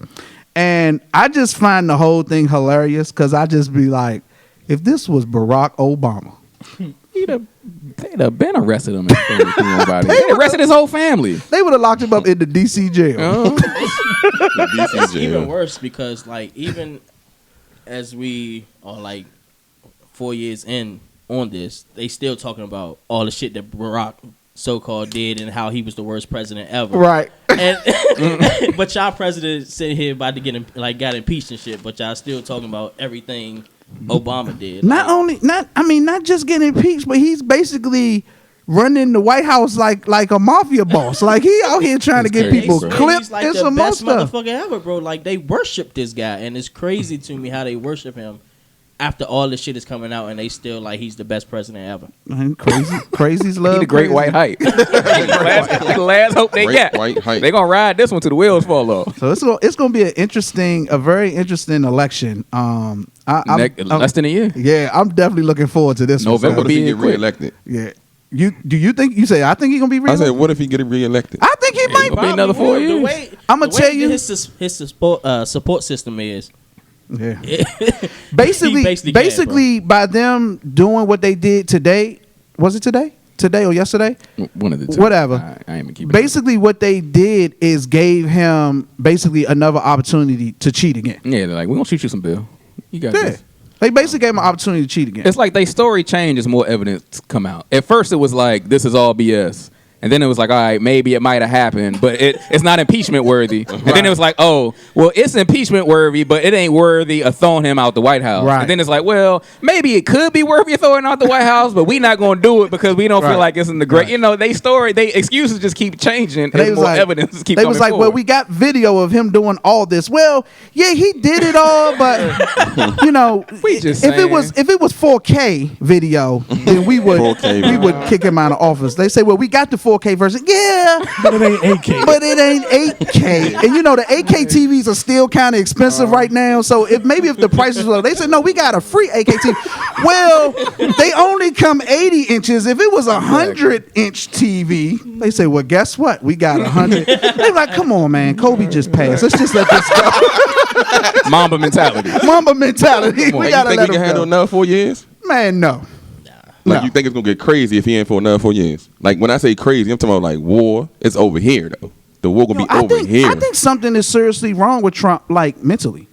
and I just find the whole thing hilarious because I just be like, if this was Barack Obama, They'd have been arrested him. They arrested his whole family. they would have locked him up in the DC jail. It's even worse because like even as we are like 4 years in on this, they still talking about all the shit that Barack so-called did and how he was the worst president ever. Right. And but y'all president sitting here about to got impeached and shit, but y'all still talking about everything Obama did. Not just getting impeached, but he's basically running the White House like a mafia boss. Like he out here trying to get crazy, people bro. clipped He's like and the some more best stuff. motherfucker ever, bro. Like they worship this guy, and it's crazy to me how they worship him after all this shit is coming out, and they still like he's the best president ever. Man, crazy's love. He the great white hype. the last hope they Great got. white hype. They gonna ride this one till the wheels fall off. So it's gonna be a very interesting election. Less than a year. Yeah, I'm definitely looking forward to this. November one. What if he being get quick. reelected? Yeah. You think you say I think he's gonna be I reelected? said, what if he get reelected? I think he might. Gonna be another 4 The years. way I'ma the way tell you- his support system is. Yeah. He Basically, by them doing what they did today, was it today? Today or yesterday? One of the two. Whatever. I ain't even keeping Basically, what they did is gave him basically another opportunity to cheat again. Yeah, they're like, we're gonna shoot you some bill. You got Yeah. this. They basically gave him an opportunity to cheat again. It's like they story change as more evidence come out. At first it was like, this is all BS. And then it was like, all right, maybe it might have happened, but it's not impeachment worthy. And then it was like, oh, well, it's impeachment worthy, but it ain't worthy of throwing him out the White House. Right. And then it's like, well, maybe it could be worthy of throwing out the White House, but we not going to do it because we don't Right. feel like it's in the great. Right. You know, they excuses just keep changing They as was more like- evidence keep They coming was like, well, forward. we got video of him doing all this. Well, yeah, he did it all, but you know, We just if it saying. was 4K video, then we would 4K we would kick him out of office. They say, well, we got the 4K version. Yeah, But it ain't 8K. but it ain't 8K. And you know, the 8K TVs are still kind of expensive right now. So if the price is low, they said, no, we got a free 8K TV. Well, they only come 80 inches. If it was a 100-inch TV, they say, well, guess what? We got 100. They're like, come on, man. Kobe just passed. Let's just let this go. Mamba mentality. Mamba mentality. on. We Hey, you gotta think let we can him handle go. another 4 years? Man, no. Like No. you think it's gonna get crazy if he ain't for another 4 years? Like when I say crazy, I'm talking about like war. It's over here though. The war gonna be over here. I think something is seriously wrong with Trump, like mentally.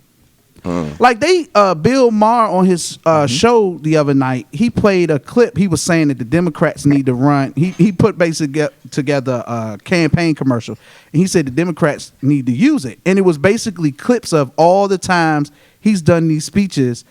Like they, Bill Maher on his show the other night, he played a clip. He was saying that the Democrats need to run. He put basically together a campaign commercial, and he said the Democrats need to use it. And it was basically clips of all the times he's done these speeches,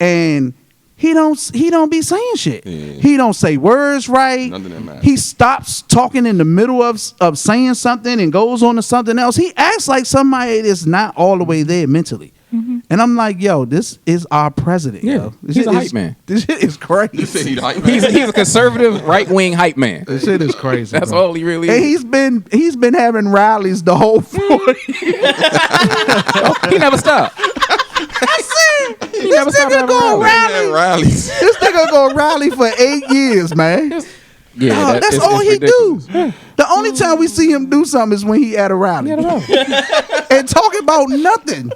and he don't be saying shit. Yeah. He don't say words right. None of that matters. He stops talking in the middle of saying something and goes on to something else. He acts like somebody that's not all the way there mentally. And I'm like, yo, this is our president. Yeah, Yo. This he's shit a hype is- man. This shit is You said crazy. he hype, He's a conservative right-wing hype man. This shit is crazy. That's bro. all he really And is. he's been having rallies the whole 40. He never stopped. This never stopped nigga having go rallies. rally. rallies. This nigga go rally for 8 years, man. Yeah, Dog, that's it's all he ridiculous. do. The only time we see him do something is when he at a rally and talking about nothing.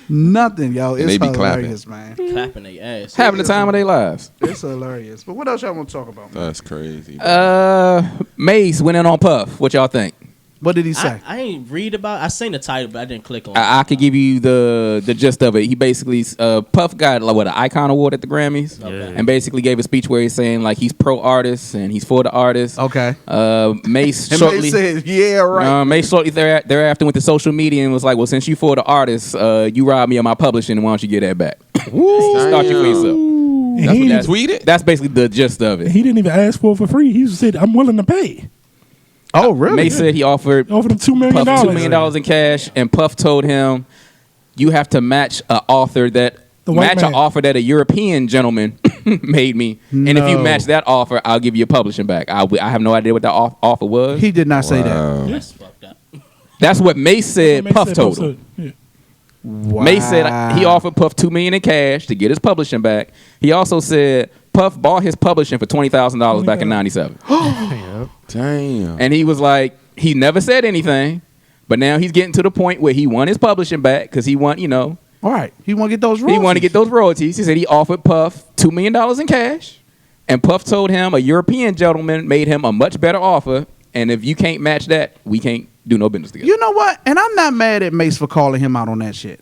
Nothing, yo. It's they be hilarious, man. Clapping their ass. Having the time of their lives. It's hilarious. But what else y'all want to talk about, man? That's crazy. bro. Mase went in on Puff. What y'all think? What did he say? I ain't read about. I seen the title, but I didn't click on it. I could give you the gist of it. He basically Puff got an Icon Award at the Grammys, Okay. and basically gave a speech where he's saying like he's pro artist and he's for the artist. Okay. Mace And shortly they said, yeah, right. Mace shortly thereafter went to social media and was like, well, since you for the artist, you robbed me of my publishing. Why don't you get that back? Start you for yourself. And That's he, what you tweeted. That's basically the gist of it. he didn't even ask for it for free. He said, I'm willing to pay. Oh, really? Mace said he offered Offered him $2 million. Puff $2 million in cash, and Puff told him, "You have to match an author that The white match man. an offer that a European gentleman made me, and if you No. match that offer, I'll give you publishing back." I have no idea what that offer was. He did not say that. Wow. That's fucked up. That's what Mace said. Mace Puff said told Puff him. said, yeah. Wow. Mace said he offered Puff $2 million in cash to get his publishing back. He also said Puff bought his publishing for $20,000 back in '97, Yep. Damn. and he was like, he never said anything, but now he's getting to the point where he won his publishing back because he want, All right. He want to get those royalties. he wanted to get those royalties. He said he offered Puff $2 million in cash, and Puff told him a European gentleman made him a much better offer, and if you can't match that, we can't do no business together. You know what? And I'm not mad at Mase for calling him out on that shit.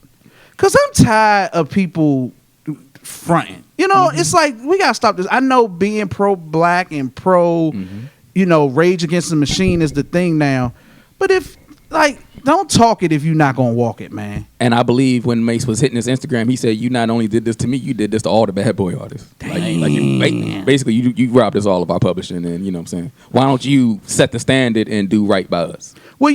Because I'm tired of people fronting. It's like, we got to stop this. I know being pro-black and pro, rage against the machine is the thing now. But don't talk it if you're not going to walk it, man. And I believe when Mase was hitting his Instagram, he said, you not only did this to me, you did this to all the bad boy artists. Basically, you robbed us all of our publishing, and you know what I'm saying? Why don't you set the standard and do right by us? Well,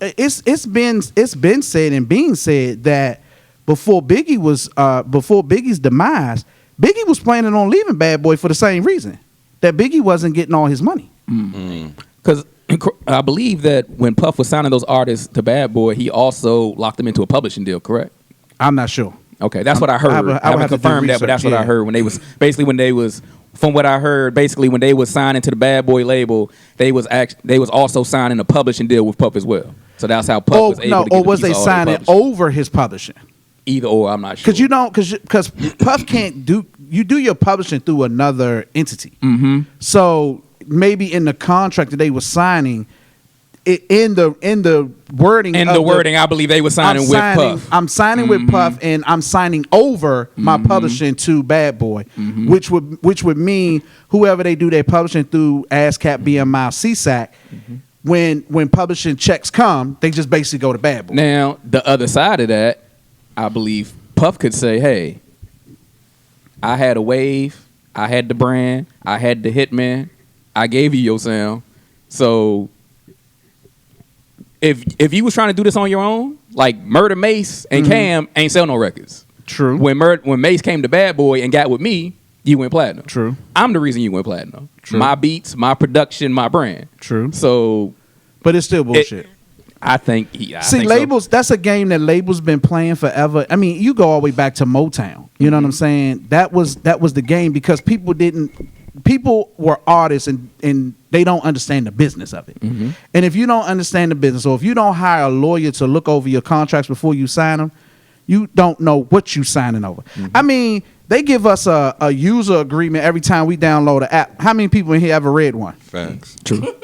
it's been said and being said that before Biggie's demise, Biggie was planning on leaving Bad Boy for the same reason, that Biggie wasn't getting all his money. Because I believe that when Puff was signing those artists to Bad Boy, he also locked them into a publishing deal, correct? I'm not sure. Okay, that's what I heard. I haven't confirmed that, but that's what I heard when they was from what I heard, basically when they was signing to the Bad Boy label, they was also signing a publishing deal with Puff as well. So that's how Puff was able to get or was they signing over his publishing? Either or, I'm not sure. Because Puff can't do your publishing through another entity. Mm-hmm. So maybe in the contract that they were signing, in the wording, I believe they were signing with Puff. I'm signing with Puff, and I'm signing over my publishing to Bad Boy, which would mean whoever they do their publishing through, ASCAP, BMI, CSAC. When publishing checks come, they just basically go to Bad Boy. Now the other side of that, I believe Puff could say, hey, I had a wave, I had the brand, I had the Hitman, I gave you your sound. So if you was trying to do this on your own, like Murder Mase and Cam ain't sell no records. True. When Mase came to Bad Boy and got with me, you went platinum. True. I'm the reason you went platinum. True. My beats, my production, my brand. True. So, but it's still bullshit. I think labels, so. That's a game that labels been playing forever. I mean, you go all the way back to Motown. You know what I'm saying? That was the game, because people were artists and they don't understand the business of it. Mm-hmm. And if you don't understand the business, or if you don't hire a lawyer to look over your contracts before you sign them, you don't know what you signing over. Mm-hmm. I mean, they give us a user agreement every time we download an app. How many people in here ever read one? Facts. True.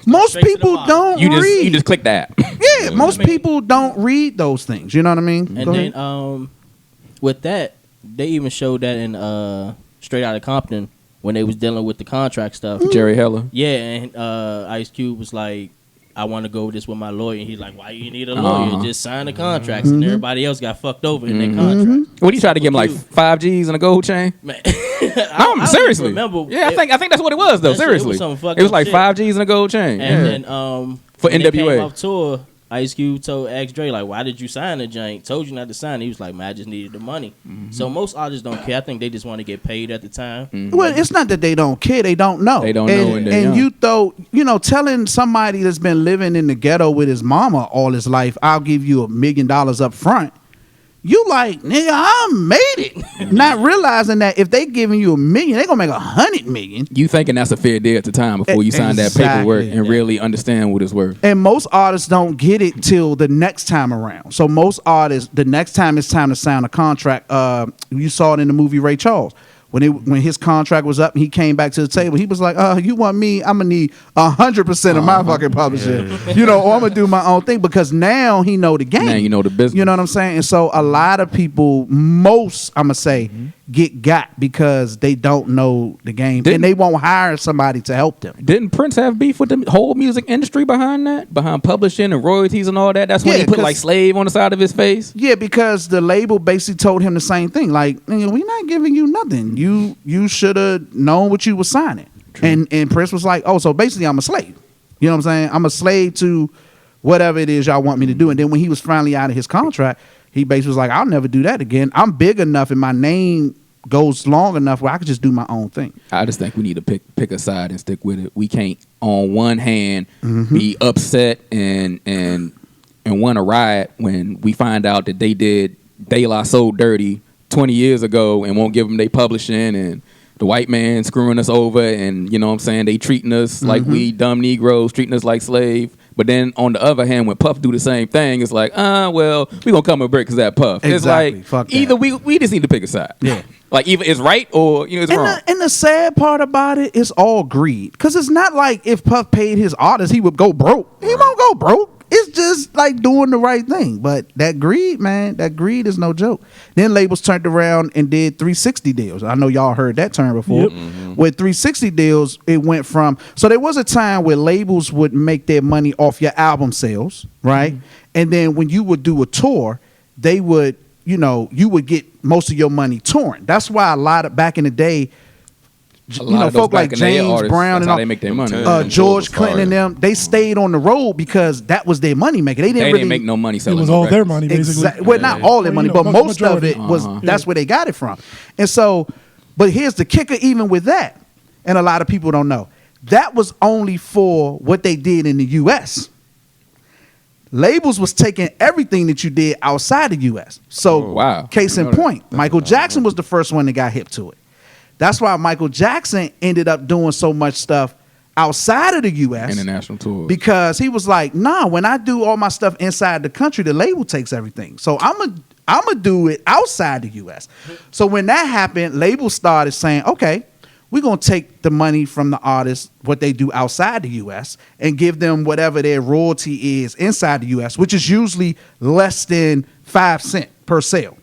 Most people don't read. You just click the app. Yeah, most people don't read those things. You know what I mean? And then with that, they even showed that in Straight Outta Compton when they was dealing with the contract stuff. Jerry Heller. Yeah, and Ice Cube was like, I want to go with this with my lawyer. And he's like, why you need a lawyer? Just sign the contracts. And everybody else got fucked over in their contract. What, you try to give him like 5 G's and a gold chain? Man. I seriously. Remember, yeah, I think that's what it was though. Seriously, it was like 5 G's and a gold chain. And then for when NWA. they came off tour, Ice Cube asked Dre, like, why did you sign the joint? Told you not to sign it. He was like, man, I just needed the money. Mm-hmm. So most artists don't care. I think they just want to get paid at the time. Mm-hmm. Well, it's not that they don't care. They don't know. They don't know. And you telling somebody that's been living in the ghetto with his mama all his life, I'll give you $1 million up front. You like, nigga, I made it. Not realizing that if they giving you $1 million, they gonna make $100 million. You thinking that's a fair deal at the time before you sign that paperwork and really understand what it's worth. And most artists don't get it till the next time around. So most artists, the next time it's time to sign a contract, you saw it in the movie Ray Charles. When his contract was up and he came back to the table, he was like, you want me? I'm going to need 100% of my fucking publishing. Yeah. Or I'm going to do my own thing, because now he know the game. Now you know the business. You know what I'm saying? And so a lot of people, I'm going to say, got because they don't know the game. And they won't hire somebody to help them. Didn't Prince have beef with the whole music industry behind that? Behind publishing and royalties and all that? That's when he put like slave on the side of his face? Yeah, because the label basically told him the same thing. Like, we're not giving you nothing. You should have known what you were signing. And Prince was like, oh, so basically I'm a slave. You know what I'm saying? I'm a slave to whatever it is y'all want me to do. And then when he was finally out of his contract, he basically was like, I'll never do that again. I'm big enough and my name goes long enough where I could just do my own thing. I just think we need to pick a side and stick with it. We can't, on one hand, be upset and want to riot when we find out that they did De La Soul dirty 20 years ago and won't give them their publishing, and the white man screwing us over, and you know what I'm saying, they treating us like we dumb Negroes, treating us like slave. But then on the other hand, when Puff do the same thing, it's like, well, we gonna come and break because that Puff. Exactly. It's Fuck like that. either we just need to pick a side. Yeah. Like either it's right or it's wrong. And the sad part about it is all greed. Because it's not like if Puff paid his artists, he would go broke. He won't go broke. It's just like doing the right thing. But that greed, man, that greed is no joke. Then labels turned around and did 360 deals. I know y'all heard that term before. Yep. With 360 deals, it went from, so there was a time where labels would make their money off your album sales, right? And then when you would do a tour, they would, you would get most of your money touring. That's why a lot of back in the day, folk like James Brown and all, they make their money. George Clinton and them, they stayed on the road because that was their money maker. They didn't really make no money It selling. was no all their records. money, basically. Exactly. Well, not all their money, but most of majority. it was. That's where they got it from. And so, but here's the kicker: even with that, and a lot of people don't know, that was only for what they did in the U.S. Labels was taking everything that you did outside the U.S. So, wow. Case in point, Michael Jackson was the first one that got hip to it. That's why Michael Jackson ended up doing so much stuff outside of the U.S. International tours. Because he was like, nah, when I do all my stuff inside the country, the label takes everything. So I'm a do it outside the U.S. So when that happened, labels started saying, okay, we're going to take the money from the artists, what they do outside the U.S., and give them whatever their royalty is inside the U.S., which is usually less than 5 cents per sale.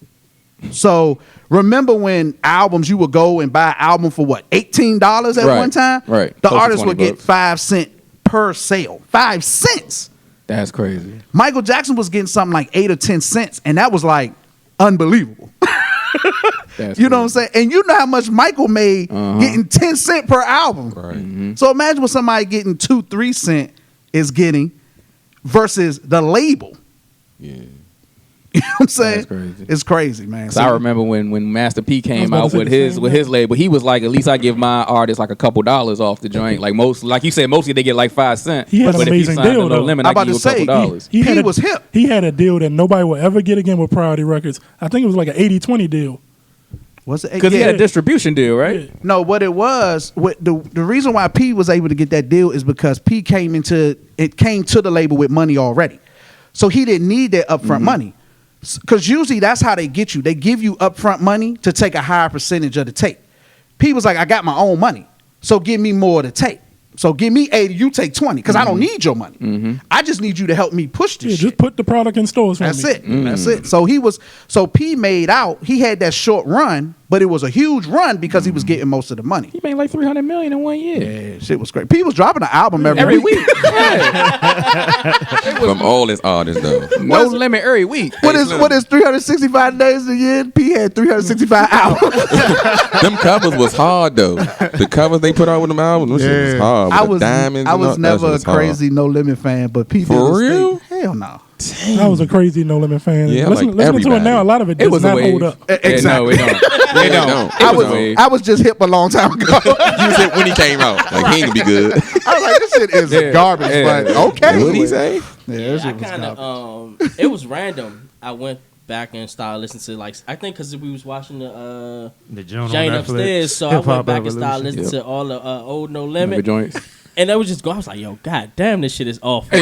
So remember when albums, you would go and buy an album for what, $18 at Right, one time? right. The Close to artist would get $20. 5 cents per sale. 5 cents. That's crazy. Michael Jackson was getting something like 8 or 10 cents, and that was like unbelievable. That's You know what I'm crazy. saying? And you know how much Michael made getting 10 cents per album. Right. So imagine what somebody getting 2-3 cents is getting versus the label. Yeah. You know what I'm saying? That's crazy. It's crazy, man. So I remember when Master P came about to out say with the his same his label, he was like, at least I give my artists like a couple dollars off the joint. Like you said, mostly they get like 5 cents. He had but an if you amazing signed deal, to No though. Limit, I'm I about give you to a couple say, dollars. He was hip. He had a deal that nobody will ever get again with Priority Records. I think it was like an 80-20 deal. Was it? Because he had a distribution deal, right? Yeah. No, what it was, the reason why P was able to get that deal is because P came to the label with money already. So he didn't need that upfront money. Because usually that's how they get you. They give you upfront money to take a higher percentage of the tape. P was like, I got my own money, so give me more of the tape. So give me 80, you take 20, because I don't need your money. I just need you to help me push this Yeah, shit. just put the product in stores for That's me. it. That's it. So P made out. He had that short run, but it was a huge run because he was getting most of the money. He made like $300 million in 1 year. Yeah, shit was great. P was dropping an album every week. Yeah. From all his artists though. No Limit every week. What is 365 days a year? P had 365 albums. Them covers was hard though. The covers they put out with them albums, them shit was hard. With the diamonds. I and all- was that never shit a was hard. crazy No Limit fan, but P For did his real? thing. Hell no. I was a crazy No Limit fan. Yeah, listening like to it now, everybody. a lot of it It does was a not wave. hold up. Exactly. Yeah, no, it don't. It don't. I It was- a wave. I was just hip a long time ago. You was hit when he came out. Like he ain't gonna be good. I was like, this shit is Yeah. garbage, Yeah. but okay. What did he say? Yeah, Yeah, this I shit was kind garbage. of it was random. I went back and started listening to like I think because we was watching the joint on Jane Netflix, upstairs, so I Hip went Hop back and started Evolution. listening to all the old No Remember Limit, joints. and I was just going. I was like, "Yo, god damn, this shit is awful."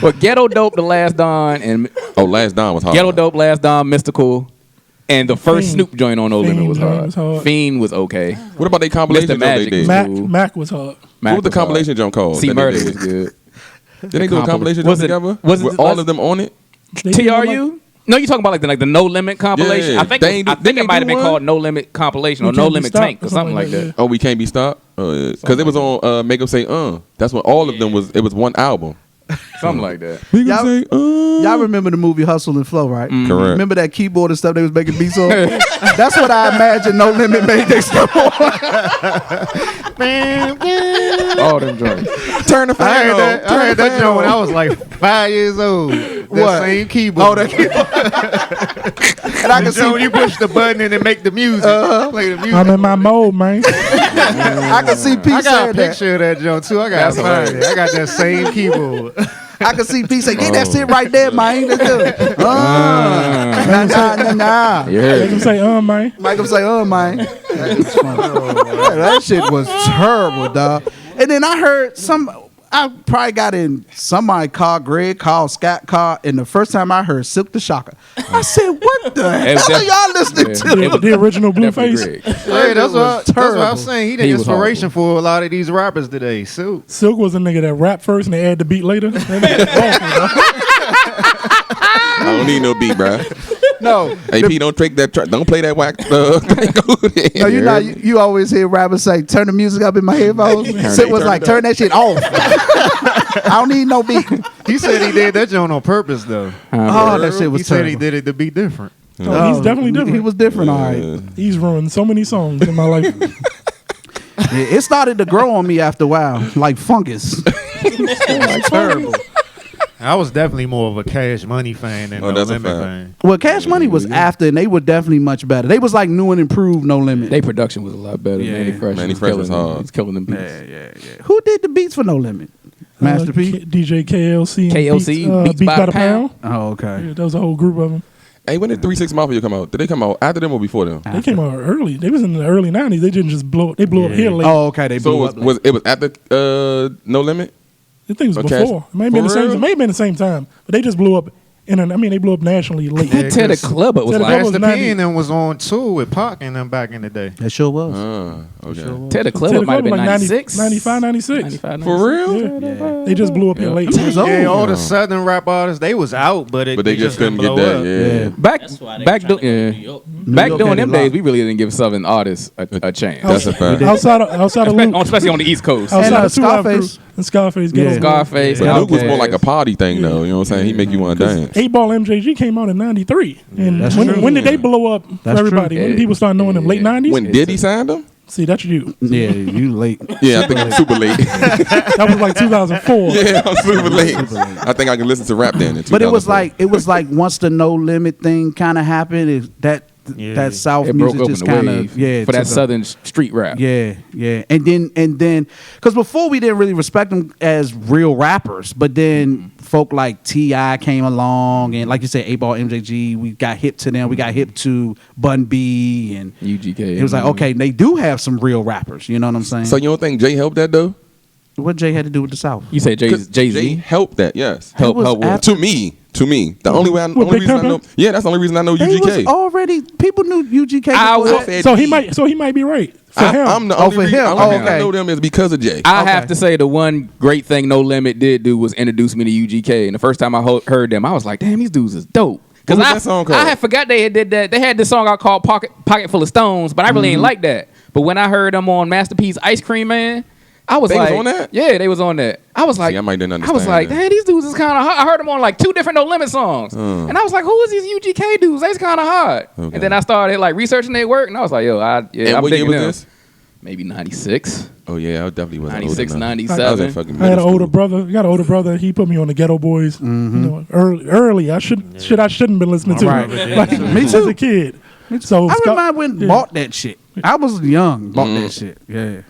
But Ghetto Dope, The Last Don, and Oh, Last Don was hard. Ghetto Dope, Last Don, Mystical, and the first Fiend. Snoop joint on No Limit Fiend was joint hard. was hard. Fiend was okay. What about they compilation Mr. joint they Magic did? was- Mac was hard. Mac What was the compilation jump called? See that they Murder did? was good. Did they do a compilation Was jump it- together? was it With just all like- of them on it? They did TRU? No, you talking about like the No Limit compilation? Yeah. I think They ain't do- I think didn't it they might do have been one? called No Limit compilation or We No Can't Be Limit Stopped Tank or something like that. Oh, we can't be stopped. Because it was on Make 'Em Say That's when all of them was. It was one album. Something like that. We Y'all- say Y'all remember the movie Hustle and Flow, right? Correct. Remember that keyboard and stuff they was making beats on? That's what I imagine No Limit made their stuff on. All them joints. Turn the fan I on. heard that joint when I was like 5 years old. That What? same keyboard. Oh, that keyboard. And I can see, When you push the button and it make the music. Play the music. I'm in my mode, man. I can see P I got a saying that. picture of that joint too. I got That's to find hilarious. it. I got that same keyboard. I can see P say, "Yeah, that's it right there, man. That's good." Nah. Make him say, man. Michael say, man. That's funny. That shit was terrible, dog. And then I heard I probably got in somebody's car, Greg called, Scott called, and the first time I heard Silk the Shocker, I said, "What the hell are y'all listening to?" The original Blueface. Hey, that's what I'm saying. He the He was inspiration for a lot of these rappers today. Silk. Silk was a nigga that rapped first and they add the beat later. That nigga I don't need no beat, bro. No, Hey, P, don't take that. Don't play that whack. no, you always hear rappers say, "Turn the music up in my headphones." Silk was like, "Turn that shit off." I don't need no beat. He said he did that joint on purpose, though. Oh, that shit was He said terrible. he did it to be different. Oh, he's definitely different. He was different, all right. He's ruined so many songs in my life. Yeah, it started to grow on me after a while, like fungus. Terrible. I was definitely more of a Cash Money fan than No that's a Limit fact. fan. Well, Cash Money was after, and they were definitely much better. They was like new and improved, No Limit. Their production was a lot better. Yeah. Manny Fresh, Manny Fresh was hard. He's killing them beats. Yeah. Who did the beats for No Limit? Master P. DJ KLC. KLC, Beats by the Pound. Oh, okay. Yeah, that was a whole group of them. Hey, when did 3 6 Mafia come out? Did they come out after them or before them? They came out early. They was in the early 90s. They didn't just blow. They blew up here late. Oh, okay. They So blew it up. was at the No Limit? I think it was Okay. before. It may have been the For same. real? It may have been the same time, but they just blew up. They blew up nationally late. That Tear the Club Up was Tear the like Club Up Master was P 90. and them was on tour with Pac and them back in the day. That sure was. Okay. Tear the Club Tear Up the might have been Club like 96, 95, 96. 95, For 96. real? Yeah. They just blew up here late. It was Yeah, all old. the Southern rap artists, they was out, but But they just couldn't get blow that. up. Yeah. Back, That's why they back, trying to go to yeah. New York. Back York during had them it days, locked. we really didn't give Southern artists a chance. That's a fact. Outside of Luke, Especially on the East Coast. And, outside of Two Live Scarface. Crew and Scarface. Yeah. Scarface. But Luke was more Outkast. like a party thing, though. You know what I'm saying? He make you want to dance. 8-Ball MJG came out in 93. And That's when, true. when did they blow up for That's everybody? true. When Yeah. people start knowing them? Late 90s? When Diddy signed him? See, that's you. Yeah, you late. Yeah, I think I'm super late. That was like 2004. Yeah, I'm super late. I think I can listen to rap then. In But it was 2004. like once the No Limit thing kind of happened, that South It broke music open just the kind wave of for that took a- Southern street rap. Yeah, and then because before we didn't really respect them as real rappers, but then folk like T.I. came along, and like you said, 8-Ball MJG, we got hip to them. We got hip to Bun B, and UGK. it was like, okay, they do have some real rappers. You know what I'm saying? So you don't think Jay helped that though? what Jay had to do with the South? You say Jay 'Cause Jay Z? helped that. Yes. Help was with. after- To me, the only way, With Big reason I Pimpin'? know. Yeah, that's the only reason I know They was UGK. already people knew UGK. I before will- that. So he might be right for him. I'm the Oh, only for reason, him. only Oh, reason I okay. know them is because of Jay. I Okay. have to say the one great thing No Limit did do was introduce me to UGK. And the first time I heard them, I was like, damn, these dudes is dope. What was I, that song called? I had forgot they did that. They had this song I called Pocket Full of Stones, but I really ain't like that. But when I heard them on Master P's Ice Cream Man, I was They was like, on that? yeah, they was on that. I was like, I might didn't I was understand like, that. damn, these dudes is kind of hard. I heard them on like 2 different No Limit songs, and I was like, who is these UGK dudes? They's kind of hard. Okay. And then I started like researching their work, and I was like, yo, And I'm what year digging was them. this? Maybe 96, Oh yeah, I definitely wasn't 96, old enough. 97. I was in fucking I had an middle older school. brother. I got an older brother. He put me on the Ghetto Boys. You know, early. I shouldn't been listening to. Right. Like, Me as too. a kid. So I Scott- remember when bought that shit. I was young, bought that shit. Yeah.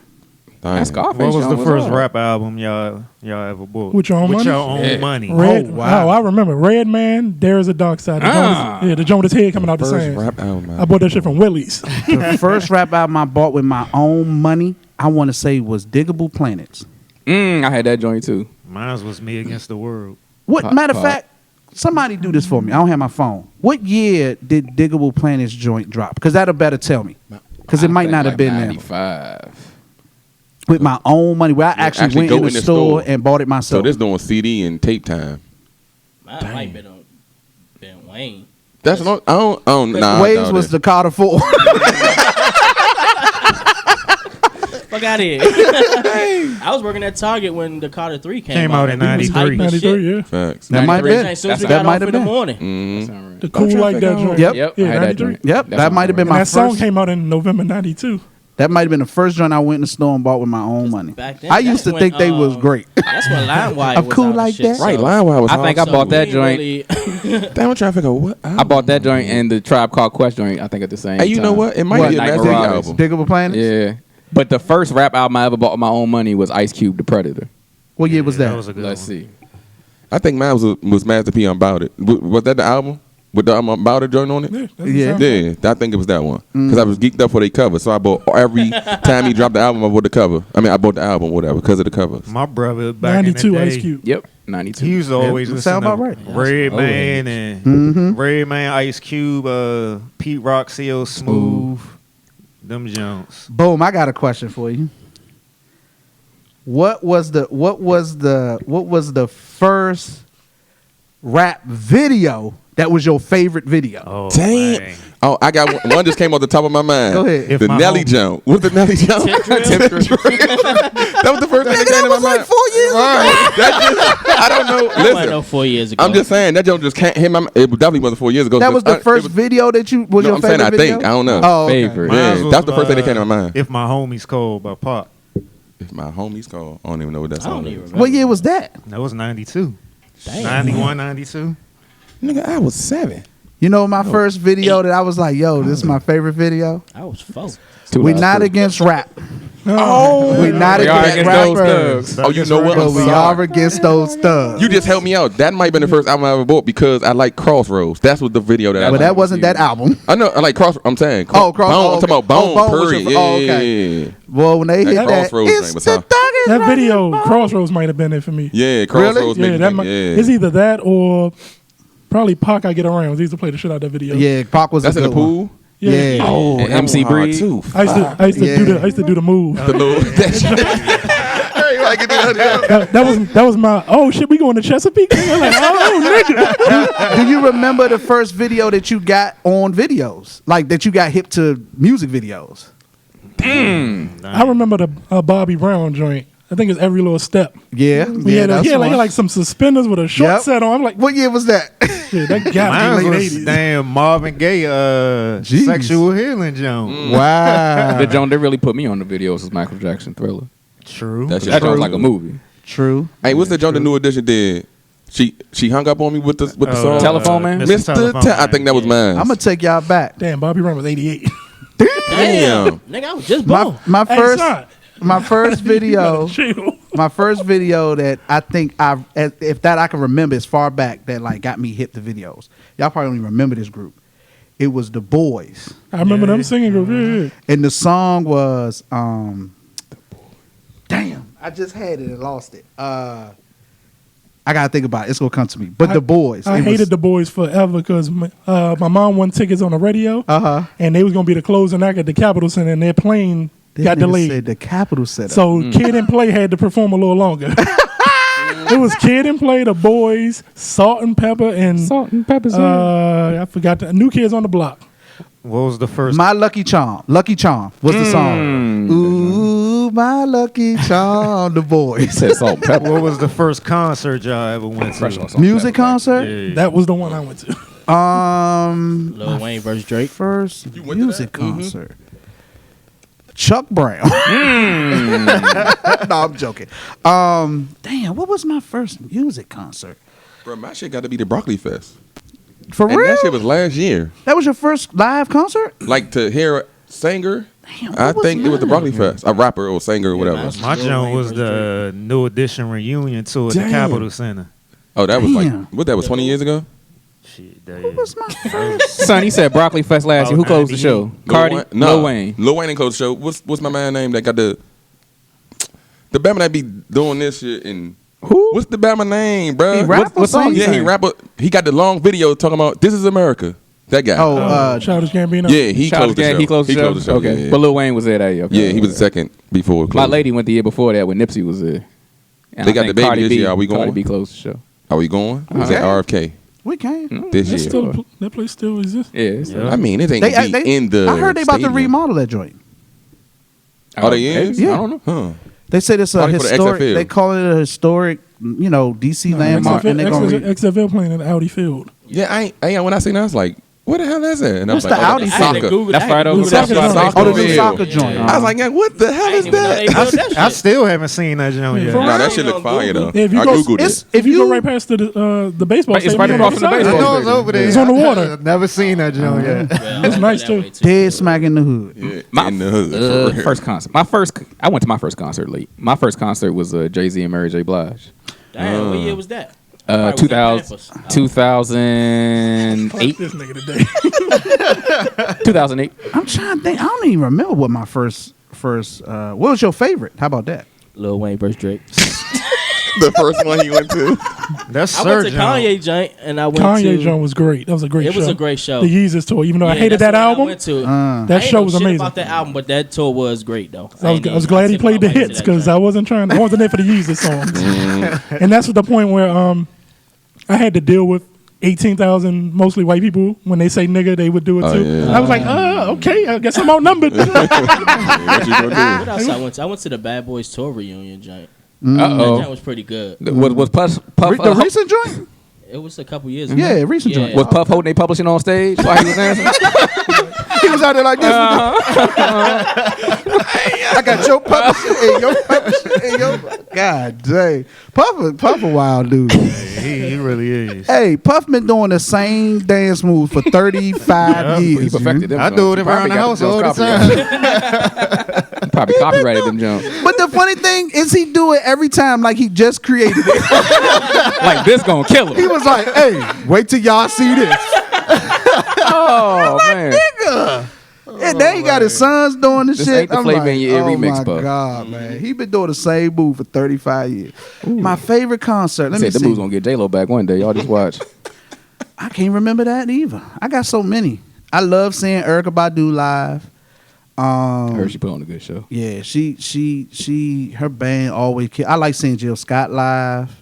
Dang. That's Scarface. What was the John first hard. rap album y'all ever bought? With your own money? With your own Yeah. money. Red. Oh, wow. I remember. Red Man. There is a dark side. The joint with his head coming out the First sand. rap album. I bought that shit from Willie's. The first rap album I bought with my own money, I want to say was Diggable Planets. I had that joint too. Mine was Me Against the World. What Pop, matter of pop. fact, somebody do this for me. I don't have my phone. What year did Diggable Planets joint drop? Because that'll better tell me. Because it I might think not have like been there. 95. With my own money, where I actually actually went go in the in the store store. and bought it So myself. this doing CD and tape time. Mine might been on Ben Wayne. That's not. I don't. Nah, I Waves doubt was it. the Carter 4. Fuck out of here. I was working at Target when the Carter 3 Came out in He was 93. hype as shit. 93, yeah. Facts. That might have 93. been. As soon as we That got might off have in the been. morning. Mhm. Sound right. The cool like that joint. Yep. Yep, Yeah, I had that 93. joint. Yep, That's that might have been And my that song first. came out in November 92. That might have been the first joint I went in the store and bought with my own money. Back then, I used to that's think when, they was great. That's when LimeWire I'm was cool out and like shit, that. so- Right, LimeWire was. I think hard. I bought we that ain't joint. really- Damn, I'm trying to figure out what. I bought that joint and the Tribe Called Quest joint. I think at the same Hey, time. you know what? It might What, be a Night Master P Marauders. album. Diggable Planets? Yeah, but the first rap album I ever bought with my own money was Ice Cube, The Predator. What year was That that? was a good Let's one. see. I think mine was Master P About It. Was that the album? With the About It joint on it? Yeah, that's Yeah. the sound. Yeah, I think it was that one. Because I was geeked up for their cover. So I bought every time he dropped the album, I bought the cover. I mean, I bought the album, whatever, because of the covers. My brother back 92 in the day, Ice Cube. Yep, 92. he used to always Yeah, listen sound to about right. Red That's Man and Red Man, Ice Cube, Pete Rock, CL Smooth, them Jones. Boom, I got a question for you. What was the first rap video that was your favorite video? Oh, Damn. man. Oh, I got one just came off the top of my mind. Go ahead. If The my Nelly home- jump. What's the Nelly jump? That was the first thing that came to my mind. 4 years I don't know. I know Listen, 4 years ago. I'm just saying that joke just can't hit my mind. It definitely wasn't 4 years ago. That was the It first video that you was No, your I'm saying favorite I video? think. I don't know. Oh, okay. Favorite. Yeah, Mine was, that's the first thing that came to my mind. If My Homies Called by Pop. If my homies call, I don't even know what that I song don't even is. remember. What year was that? That was 92. Damn. 91, 92. Nigga, I was 7. You know my first video that I was like, yo, this is my favorite video? I was 4. We not against rap. Oh, We not We are against against those rappers. thugs. Oh, you know what? But I'm we sorry. are against those thugs. You just helped me out. That might have been the first album I ever bought because I like Crossroads. That's what the video that I But like. that wasn't that album. I know. I like Crossroads. I'm saying. Oh, Cross- Bone. oh, I'm talking about okay. Oh, Bone. Bone was Period. your- oh, Yeah, okay. yeah, yeah. Well, when they hit that, Crossroads it's thing was the tough. thuggest that rapping video, ball. Crossroads might have been it for me. Yeah, Crossroads. Yeah, made that me might, think, it's either that or probably Pac I Get Around. He used to play the shit out of that video. Yeah, Pac was That's a in good the pool. one. Yeah. Oh, And MC that one hard, Breed. too. I used to do the move. The little that shit. Hey, you like it, That was my shit. We going to Chesapeake? I'm like, nigga. Do you remember the first video that you got on videos? Like that you got hip to music videos? I remember the Bobby Brown joint. I think it's Every Little Step. Yeah. He had like some suspenders with a short Yep. set on. I'm like, What year was that? shit, that got Mine me late was 80s. damn Marvin Gaye, Jeez. Sexual Healing Jones. Wow. The joint that really put me on the videos was Michael Jackson Thriller. True. That shit That joint was true. like a movie. True. Hey, what's the joint the New Edition did? She hung up on me with the song. Telephone Man? Mr. I think that was mine. I'm gonna take y'all back. Damn, Bobby Brown was 88. Damn. Nigga, I was just born. My Hey, first son. my first video Chill. my first video that I think if that I can remember as far back that like got me hip to videos. Y'all probably don't even remember this group. It was The Boys. I remember them singing. Yeah. And the song was damn, I just had it and lost it. I gotta think about it. It's gonna come to me. But The Boys. I hated The Boys forever because my mom won tickets on the radio, and they was gonna be the closing act at the Capitol Center, and their plane got delayed. Said the Capitol Center. So Kid and Play had to perform a little longer. It was Kid and Play, The Boys, Salt and Pepper, and I forgot the New Kids on the Block. What was the first? My Lucky Charm. Lucky Charm was the song. Ooh, my Lucky Charm. The Boys. Said Salt and Pepper. What was the first concert y'all ever went to? Music concert. Yeah. That was the one I went to. Lil Wayne versus Drake. First went to music that? concert. Chuck Brown. No, I'm joking. Damn, what was my first music concert? Bro, my shit got to be the Broccoli Fest. For And real? that shit was last year. That was your first live concert? Like to hear a singer, Damn, what I was think it was the mine? Broccoli Fest. A rapper or singer or whatever. mine- My Lil joint Wayne was versus the New Edition reunion tour at the Damn. Capitol Center. Oh, that was Damn. like, what, that was 20 years ago? Shit, that What was my first? Son, he said Broccoli Fest last year. Who closed the show? Cardi? Lil Wayne. Lil Wayne and Coach Show. What's my man name that got the Bama that be doing this shit and Who? what's the Bama name, bro? He rap or what song sing? he Yeah, he sang? rapper. He got the long video talking about this is America. That guy. Childish Gambino. yeah, he Childish closed the show. Gang, he closed the show? Okay. Yeah, But Lil Wayne was there that year. Okay. yeah, he was the second before it My closed. lady went the year before that when Nipsey was there. And They I got think the baby Cardi this B- year. Are we Cardi going? B closed the show. Are we going? Was Okay. at RFK We can. this That's year? still, that place still exists. Yeah. it's- Yeah. I mean, it ain't gonna be in the. I heard they about to stadium. remodel that joint. Oh, they maybe? is? Yeah. I don't know. Huh. They said it's a Probably for the historic. XFL. They call it a historic, DC landmark. And they're gonna XFL playing in Audi Field. Yeah, when I seen that, I was like, what the hell is that? And I was What's like, the oh, Audi that's field? soccer. That's right over Google there. soccer. Oh, the new field. soccer joint. I was like, yeah, what the hell is that? I still haven't seen that joint yet. For Nah, real? that shit look fire though. If you I go- googled It's it. If you go right past the baseball It's stadium, right on across the from the side. I baseball know it's over there. It's on the water. I've never seen that joint yet. It's nice too. Dead smack in the hood. Yeah, in the hood. for real. First concert. I went to my first concert late. My first concert was Jay-Z and Mary J. Blige. Damn, what year was that? Probably 2000, was in 2008. This nigga today. 2008. I'm trying to think. I don't even remember what my first. What was your favorite? How about that? Lil Wayne versus Drake. The first one he went to. That's I went to Sergio. Kanye joint and I went Kanye to. joint was great. That was a great show. It was a great show. The Yeezus tour, even though I Yeah, hated that's that the one I album, went to. that I ain't show know was shit amazing. about that album, but that tour was great though. I was glad he played the hits because I wasn't there for the Yeezus songs. And that's the point where I had to deal with 18,000 mostly white people. When they say nigga, they would do it too. Yeah. I was like, okay, I guess I'm outnumbered. What you gonna What else I went to? I went to the Bad Boys tour reunion joint. Uh That joint oh. was pretty good. Was Puff The recent joint? It was a couple years ago. Yeah, recent joint. was Puff holding they publishing on stage while he was dancing? He was out there like this. I got your publishing and your publishing and your. God dang, Puff a wild dude. He really is. Hey, Puff been doing the same dance move for 35 years. He perfected them. I do it around the house all the time. He probably copyrighted them jumps. But the funny thing is, he do it every time like he just created it. Like this gonna kill He him. was like, "Hey, wait till y'all see this." Oh man. And then he got his sons doing this This shit. ain't the I'm Flavor like, in Your Ear oh remix, my Puff. God, man. He been doing the same move for 35 years. My favorite concert. Let me Said the see. moves gonna get J-Lo back one day. Y'all just watch. I can't remember that either. I got so many. I love seeing Erykah Badu live. I heard she put on a good show. Yeah, she her band always kill. I like seeing Jill Scott live.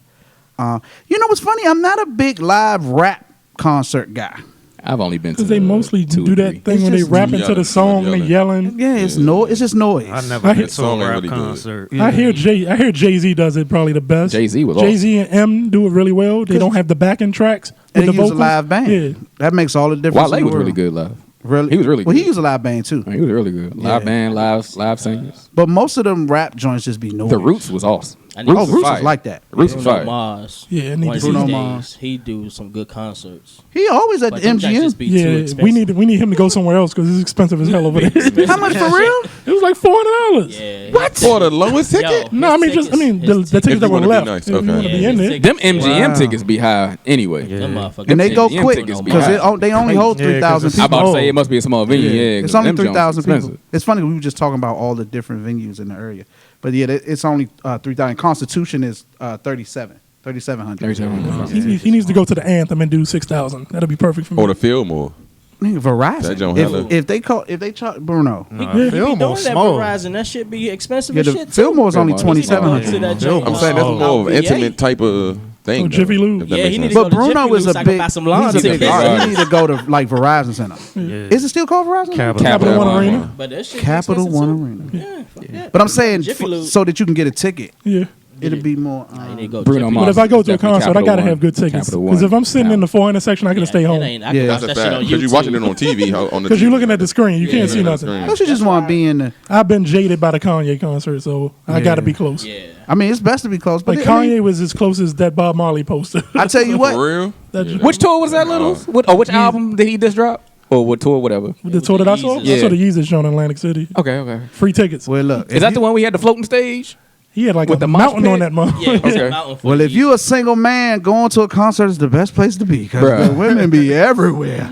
You know what's funny? I'm not a big live rap concert guy. I've only been to Because they mostly two do or that three. thing It's when they just rap into yelling, the song and they yelling. Yeah, it's just noise. I never I been hit- to a rap really good. concert. I hear Jay-Z does it probably the best. Jay-Z was Jay-Z and M do it really well. They don't have the backing tracks And with they the use a vocals. live band. Yeah. That makes all the difference. Wale in the was really world. good live. Really, He was really well. He good. used a live band too. He was really good. Live band, live singers. But most of them rap joints just be noise. The Roots was awesome. I need Oh, to Roots fire. was like that. Roots was Bruno fire. Mars. Yeah, I need One to of see these Bruno days, Mars. he do some good concerts. He always at But the them joints MGM. just be too Yeah, expensive. we need him to go somewhere else because it's expensive as hell over there. How much for real? It was like $400. Yeah. What? For the lowest ticket? No, I mean the tickets If that you were wanna be left. nice, If you okay. want to be Yeah, in his there. tickets- Them MGM Wow. tickets be high anyway. Yeah. Them motherfuckers. And they go MGM quick tickets be because high. they only hold Yeah, 3,000 'cause I'm people. about to say it must be a small venue. Yeah, It's only them joints 3,000 people. expensive. It's funny we were just talking about all the different venues in the area, but yeah, it's only 3,000. Constitution is 3,700. 37. He needs to go to the Anthem and do 6,000. That'll be perfect for me. Or the Fillmore. Nigga, Verizon. That joint hella- If they charge Bruno, He be Fillmore doing that small. Verizon. That shit be expensive yeah, as the shit too. Fillmore's only Fillmore. He need to go 2,700. to that joint. I'm saying that's Oh. more of an VA. intimate type of thing. Oh, Jiffy though, Lube. if that Yeah, makes he need sense. to But go to Bruno Jiffy is Lube a so I can big. buy some lawn He's a big tickets. artist. You need to go to like Verizon Center. Yeah. Is it still called Verizon? Capital One One Arena. But that shit Capital expensive One too. Arena. Yeah, fuck that. But I'm saying Jiffy Lube. so that you can get a ticket, Yeah. it'll be more. Nah, you need to go to Bruno Jiffy Mars. But if I go to a Definitely concert, I Capital gotta One. have good tickets. Capital Because if One. I'm sitting in the foreigner section, I can stay home. I can Yeah. watch That's a that shit on fact. YouTube. Because you're watching it on TV. On the Because you're TV. looking at the screen, you can't see nothing. Don't you just want to be in the? I've been jaded by the Kanye concert, so I gotta be close. Yeah. I mean, it's best to be close. But Like I mean, Kanye was as close as that Bob Marley poster. I tell you what, For real? That- Which tour was that, Littles? Which album did he just drop? Or what tour, whatever? The tour that I saw? Yeah. I saw the Yeezus show in Atlantic City. Okay. Free tickets. well, look. Is that the one we had the floating stage? He had like with a the mosh mountain pit? on that motherfucker. Yeah, it's Okay. a mountain for Well, if you. you a single man, going to a concert is the best place to be because Bruh. the women be everywhere.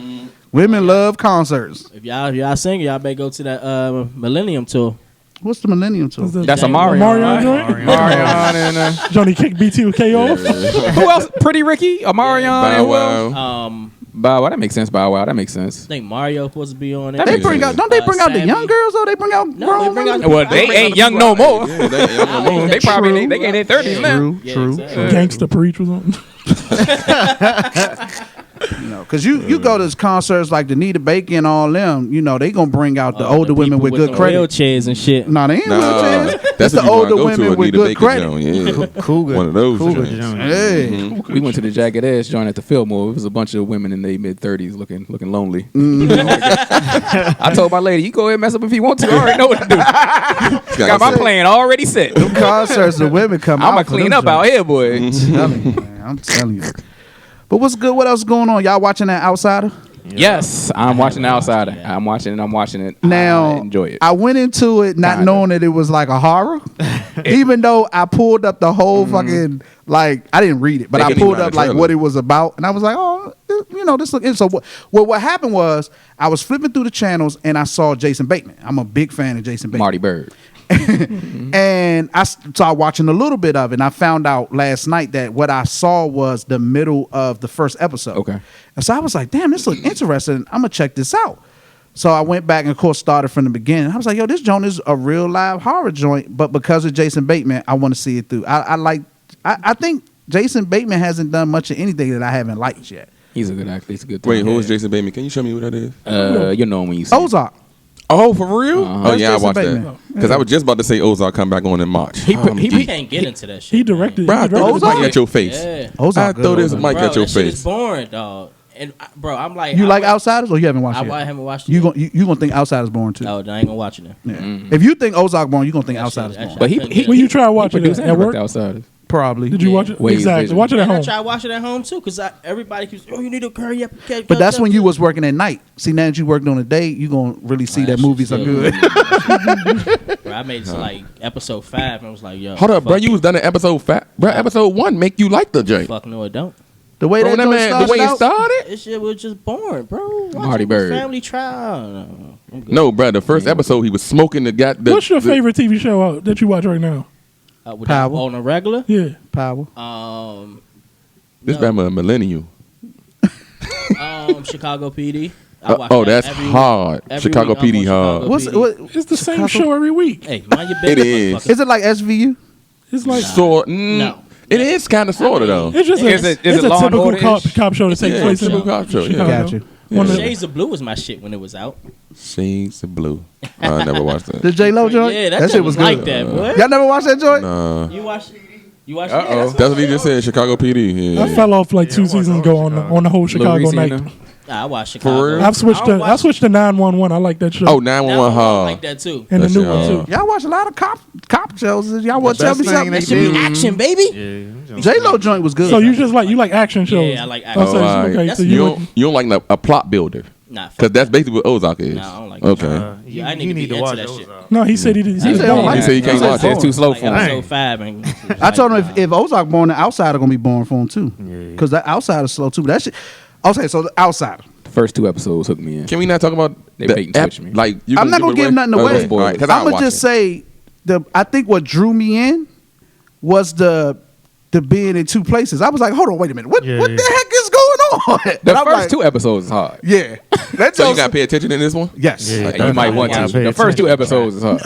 Women love concerts. If y'all sing, y'all better go to that Millennium tour. What's the Millennium Tour? That's a James- Mario. Mario right? joint? Marion and Johnny kicked BTK off. who else? Pretty Ricky, a Marion. Bow and who else? Wow. Bow Wow. That makes sense. Bow Wow. That makes sense. I think Mario supposed to be on it. That They makes bring sense. out. Don't they bring out the Sammy. young girls though? They bring out No, grown they bring women? out. Well, they ain't young no more. Yeah, they ain't no more. They probably they in their 30s now. True, Yeah, true. exactly. Gangsta Preach was on. You know, because you go to concerts like the Nita Baker and all them. You know, they gonna bring out the older women people with good them credit. wheelchairs and shit. No, they ain't Nah, wheelchairs. that's the what you wanna older go to, women with Anita good Baker credit. joint, yeah. Cougar. One of those Cougar joints. joint. Hey, We went to the Jagged Edge joint at the Fillmore. It was a bunch of women in their mid-30s looking lonely. I told my lady, you go ahead and mess up if you want to. I already know what to do. Got my plan already set. them concerts, the women come out. I'm going to for clean them up out joints. here, boy. I'm telling you, man. I'm telling you. But what's good? What else going on? Y'all watching that Outsider? Yes, I'm watching The Outsider. I'm watching it. Now, I enjoy it. I went into it not Kinda. knowing that it was like a horror. Even though I pulled up the whole fucking, like, I didn't read it, but They I couldn't pulled even up write a like trailer. what it was about, and I was like, oh, this look. So what happened was I was flipping through the channels and I saw Jason Bateman. I'm a big fan of Jason Bateman. Marty Bird. And I started watching a little bit of it, and I found out last night that what I saw was the middle of the first episode. Okay. And so I was like, damn, this looks interesting. I'm going to check this out. So I went back and, of course, started from the beginning. I was like, yo, this joint is a real live horror joint, but because of Jason Bateman, I want to see it through. I think Jason Bateman hasn't done much of anything that I haven't liked yet. He's a good actor. He's a good. Wait, who is Jason Bateman? Can you show me who that is? You know him when you see him. Ozark. Oh, for real? Oh, That's yeah, I Jason watched Bateman. that. Because I was just about to say Ozark come back on in March. He can't get into that shit. He directed. Bro, I he throw directed this Ozark? mic at your face. Yeah. Ozark. I throw this good. mic Bro, at your that shit is face. boring, dog. And bro, I'm like, You like Outsiders, or you haven't watched it? I yet? haven't watched it. You yet. gonna think Outsiders boring too? No, I ain't gonna watch it now. Yeah. If you think Ozark boring, you gonna think That shit- Outsiders that boring. shit- But I couldn't he get When it. you try watching produced it and at directed work, Outsiders. Probably. did you watch it? Waves Exactly. Vision. Watch it at And I home. try watching at home too, cause everybody keeps. Oh, you need to hurry up. But that's when you was working at night. See, now that you worked on the day, you gonna really see that movies are good. Bro, I made it to like episode 5 and I was like, yo. Hold up, bro. fuck You was done at episode 5. Bro, episode 1 make you like the joint. Fuck no, it don't. The way Bro, that, that man, the joint way it started out, started? This shit was just boring, bro. Marty Watching Bird. Family Trial. No, I'm good. No, bro. The first episode, he was smoking the guy. What's your favorite TV show out that you watch right now? With Power. that, on a regular. Yeah. Power. This no. man a millennial. Chicago PD. I watch Oh, that that's every week. hard. Every Chicago week I'm PD on hard. Chicago What's PD. what? It's the same Chicago- show every week. Hey, mind your It business. is. Is it like SVU? It's like No. It is kind of sort of though. it's just Is a, it it's a Law and typical Order-ish? cop show that takes Yeah, place in typical cop show, yeah. Chicago. Got you. One of the- Shades of Blue was my shit when it was out. Shades of Blue. I never watched that. The J Lo joint? Yeah, that shit shit was was like good. that, boy. Y'all never watched that joint? Nah. You watch? Yeah, Uh-oh. That's what he just said. Chicago PD. Yeah. I fell off like 2 seasons ago on the whole Chicago Louisiana. night. Nah, I watch Chicago. real? I've switched I don't to 911. I like that show. Oh, Now 911 I hard. like that too. and the That's new your one hard. too. Y'all watch a lot of cop shows. Y'all want to tell best me thing something? they That should be action, baby. Yeah. J Lo joint was good. So you just like action shows? Yeah, I like Oh, action. so, Oh, all right. okay, That's so You you don't like a plot builder. Nah, fuck Because that's basically what Ozark is. Nah, I don't like that. Okay. Yeah, I need to be into watch that those. shit. no, he said he did. He said he don't like He said he can't watch It's it. too slow Like for him. episode 5. And I told him if Ozark born, the Outsider gonna be born for him too. Yeah. Because that Outsider's slow too. But that shit. Okay, so the Outsider. The first 2 episodes hooked me in. Can we not talk about They bait and switch me. Like you I'm not gonna give nothing away. spoil it. I'm gonna just say I think what drew me in was the being in 2 places. I was like, hold on, wait a minute, what Yeah, the yeah. heck is going on? The And I'm first like, 2 episodes is hard. yeah. That's So you gotta pay attention in this one. yes. Yeah. Like, you might want Yeah, to. pay The first 2 attention. episodes is hard.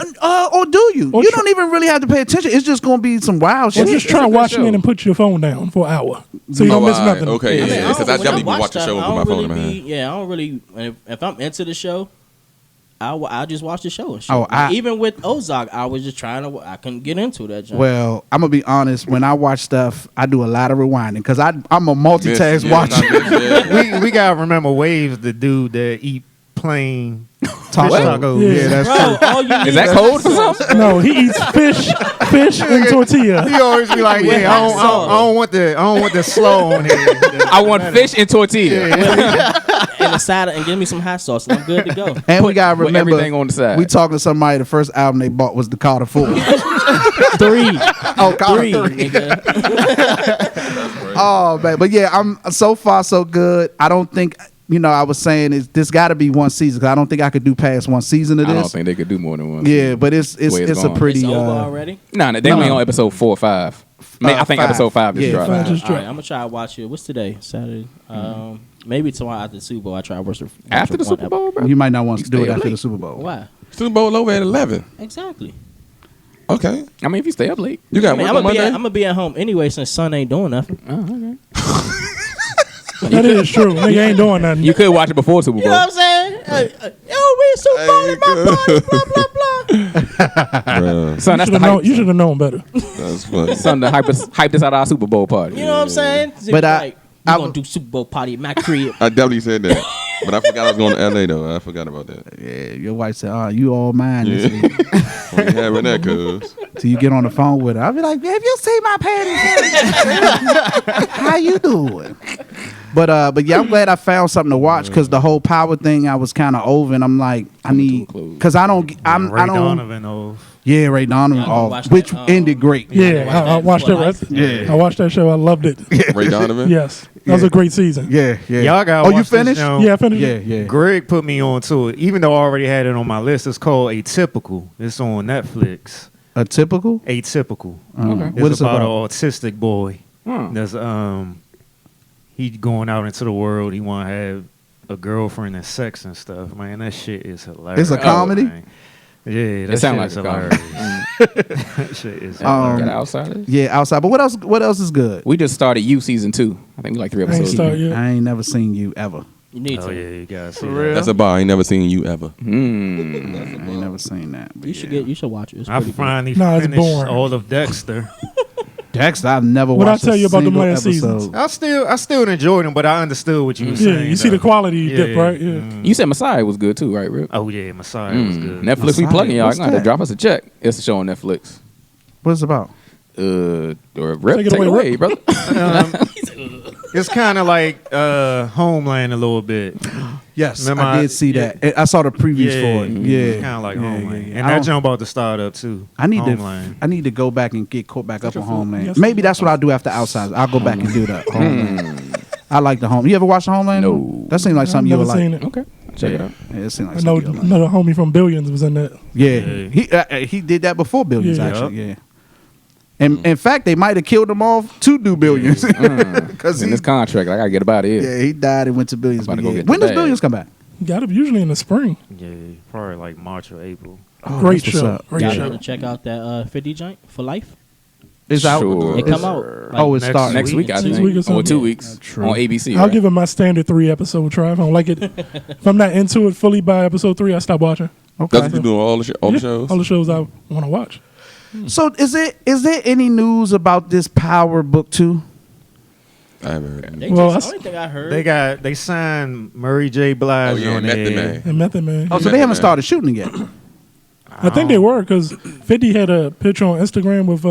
Or do you? Or You try- don't even really have to pay attention. It's just gonna be some wild Or shit. just try It's a good watching show. it and put your phone down for an hour, so you don't Oh, miss all right. nothing. Okay, Yeah. yeah. I mean, Because I when definitely watch be watching stuff, shows I with my don't phone in my really hand. be- Yeah, I don't really. If I'm into the show, I'll just watch the show. And shit. Oh, even with Ozark, I was just trying to. I couldn't get into that. Joint. Well, I'm gonna be honest. When I watch stuff, I do a lot of rewinding because I'm a multitask Yeah, watcher. yeah. We gotta remember Waves, the dude that eat plain Taco. fish tacos. Yeah. Yeah, that's Bro, all you Is need that code for something? No, he eats fish and tortilla. He always be like, With "Yeah, hot sauce. I don't want the slow on here." I want fish and tortilla. and a side and give me some hot sauce, and I'm good to go. And we gotta With remember, everything on the side. we talking to somebody. The first album they bought was the Carter 4. 3, Oh, Carter 3, 3. nigga. Oh man, but yeah, I'm so far so good. I don't think I was saying this got to be 1 season because I don't think I could do past 1 season of I don't this. think they could do more than one. Yeah, but it's way it's a going. pretty. It's over already. Nah, they only on episode 4 or 5. I think 5. episode 5 just Yeah, dropped. 5 just All right, dropped. I'm gonna try to watch it. What's today? Saturday. Maybe tomorrow after the Super Bowl. I try to watch it After the Super Bowl, bro? You might not want to do stay it up after late. the Super Bowl. Why? Super Bowl over at 11. Exactly. Okay. I mean, if you stay up late. You got I mean, work I'm on gonna Monday? be at home anyway since Son ain't doing nothing. That is true. Nigga ain't doing nothing. You could watch it before Super You know Bowl. what I'm saying? Yo, we Super Bowl in my party, blah blah blah. Bruh, Son, that's the hype. You should have known better. that's funny. Son, the hype us out of our Super Bowl party. You know what I'm saying? But we I gonna do Super Bowl party at my crib. I definitely said that. But I forgot I was going to LA though. I forgot about that. Yeah, your wife said, "Oh, you all mine." This Yeah. week." We ain't having that, cuz. Till you get on the phone with her, I'll be like, "Have you seen my panties? How you doing?" But yeah, I'm glad I found something to watch because the whole power thing I was kind of over, and I'm like, I need because I don't. Ray I don't. Donovan off. Yeah, Ray Donovan Yeah, I off, watched which that, ended great. Yeah, I watched For it. Life. Yeah. I watched that show. I loved it. Ray Donovan. Yes, that was a great season. Yeah, yeah. Y'all got. Oh, you finished? Yeah, I finished Yeah, it. yeah. Greg put me on to it, even though I already had it on my list. It's called Atypical. It's on Netflix. A typical. Atypical. Okay. It's about an autistic boy. That's he going out into the world. He want to have a girlfriend and sex and stuff. Man, that shit is hilarious. It's a comedy? Man. Yeah, that It sound shit like is a hilarious. That shit is Got hilarious. Outsiders. Yeah, outside. But what else? What else is good? We just started You season 2. I think we like 3 I ain't episodes. start yet. I ain't never seen you ever. You need Oh to. yeah, you gotta see real? That's a bar. I ain't never seen you ever. I ain't never seen that. but You should yeah. You should watch it. It's that. I pretty good. finally Nah, it's finished boring. all of Dexter. Dexter, I've never What'd I watched. tell a you about them single last seasons? episode. I still enjoyed him, but I understood what you were Yeah, saying. you see the though. quality dip, right? Yeah. You said Messiah was good too, right, Rip? Oh yeah, Messiah was good. Netflix, Messiah, we plugging y'all. what's I'm gonna have that? to drop us a check. It's a show on Netflix. What's it about? Or Rip, Take it take it away, away, brother. It's kind of like Homeland a little bit. Yes, Remember I did see yeah. that. I saw the previews for it. Yeah, kind of like yeah, Homeland, yeah. and I that don't- jump about to start up too. I need Homeland. to. I need to go back and get caught back up on Homeland. Yes. Maybe that's what I'll do after Outsiders. I'll go back and do that. Homeland. I like the home. You ever watch the Homeland? No. That seemed like I've something you never would seen like. it. Okay, check it out. Yeah, it seemed like I know something you would like. another homie from Billions was in that. Yeah, he did that before Billions. Yeah. Actually, yeah. And in fact, they might have killed him off to do Billions because In this contract, I gotta get about it. yeah, he died and went to Billions. I'm about to but go yeah. get When the does bag. Billions come back? Got it usually in the spring. Yeah, probably like March or April. Great that's what's show. up. Great Y'all show. gonna check out that 50 joint for life. It's out. Sure. It come out. Oh, it's next starting Next week, I Next think. week or something. 2 weeks True. on ABC. I'll right? give it my standard 3-episode try. If I don't like it, if I'm not into it fully by episode 3, I stop watching. Okay. That's what you doing all the Yeah, shows. all the shows I want to watch. So is there any news about this Power Book 2? I haven't heard. Of They it. Well, just, that's- only thing I heard. They signed Murray J. Blige Oh yeah, on Method there. Man. And Method Man. Oh, so they haven't started shooting yet. I think they were because 50 had a picture on Instagram with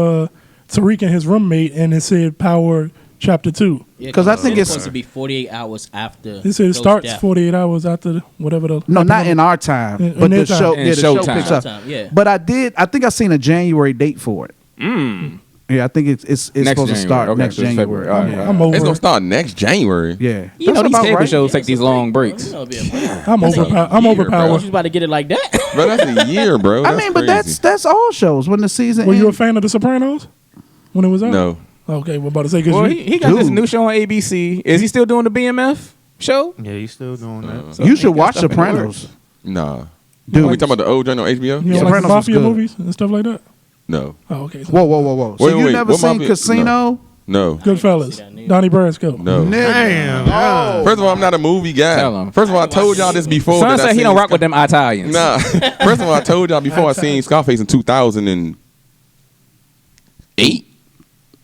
Tariq and his roommate, and it said Power Chapter 2. Yeah, 'Cause I think it's- supposed to be 48 hours after. They said it Ghost starts death. 48 hours after whatever the. No, not in our time, In but their the time. show. In Yeah, the show Showtime. picks up. Showtime, yeah. But I think I seen a January date for it. Yeah, I think it's supposed to January. start Okay, next so it's January. February. All right, Yeah. all right. I'm over It's gonna it. start next January. Yeah, You know, That's these about cable right. shows take these long breaks. You know, it'd be a break. I'm That's overpowered. a I'm year, overpowered. bro. You about to get it like that? Bro, that's a year, bro. I mean, but that's all shows when the season. Were you a ends. fan of The Sopranos when it was out? No. Okay, we're about to say because Well, he got this Dude. new show on ABC. Is he still doing the BMF show? Yeah, you still doing that? So You he should got watch stuff in the Sopranos. Nah. Dude. Are we talking about the old joint on HBO? you don't like the Sopranos was mafia good. movies and stuff like that. No. Oh, okay. So Whoa. So Wait, you wait, never what seen mafia- Casino? No. Goodfellas, Donnie Brasco. No. Damn. Oh. First of all, I'm not a movie guy. Tell him. First of all, I told y'all this before. Son that I said he seen don't rock with them Italians. Nah. First of all, I told y'all before I seen Scarface in 2008.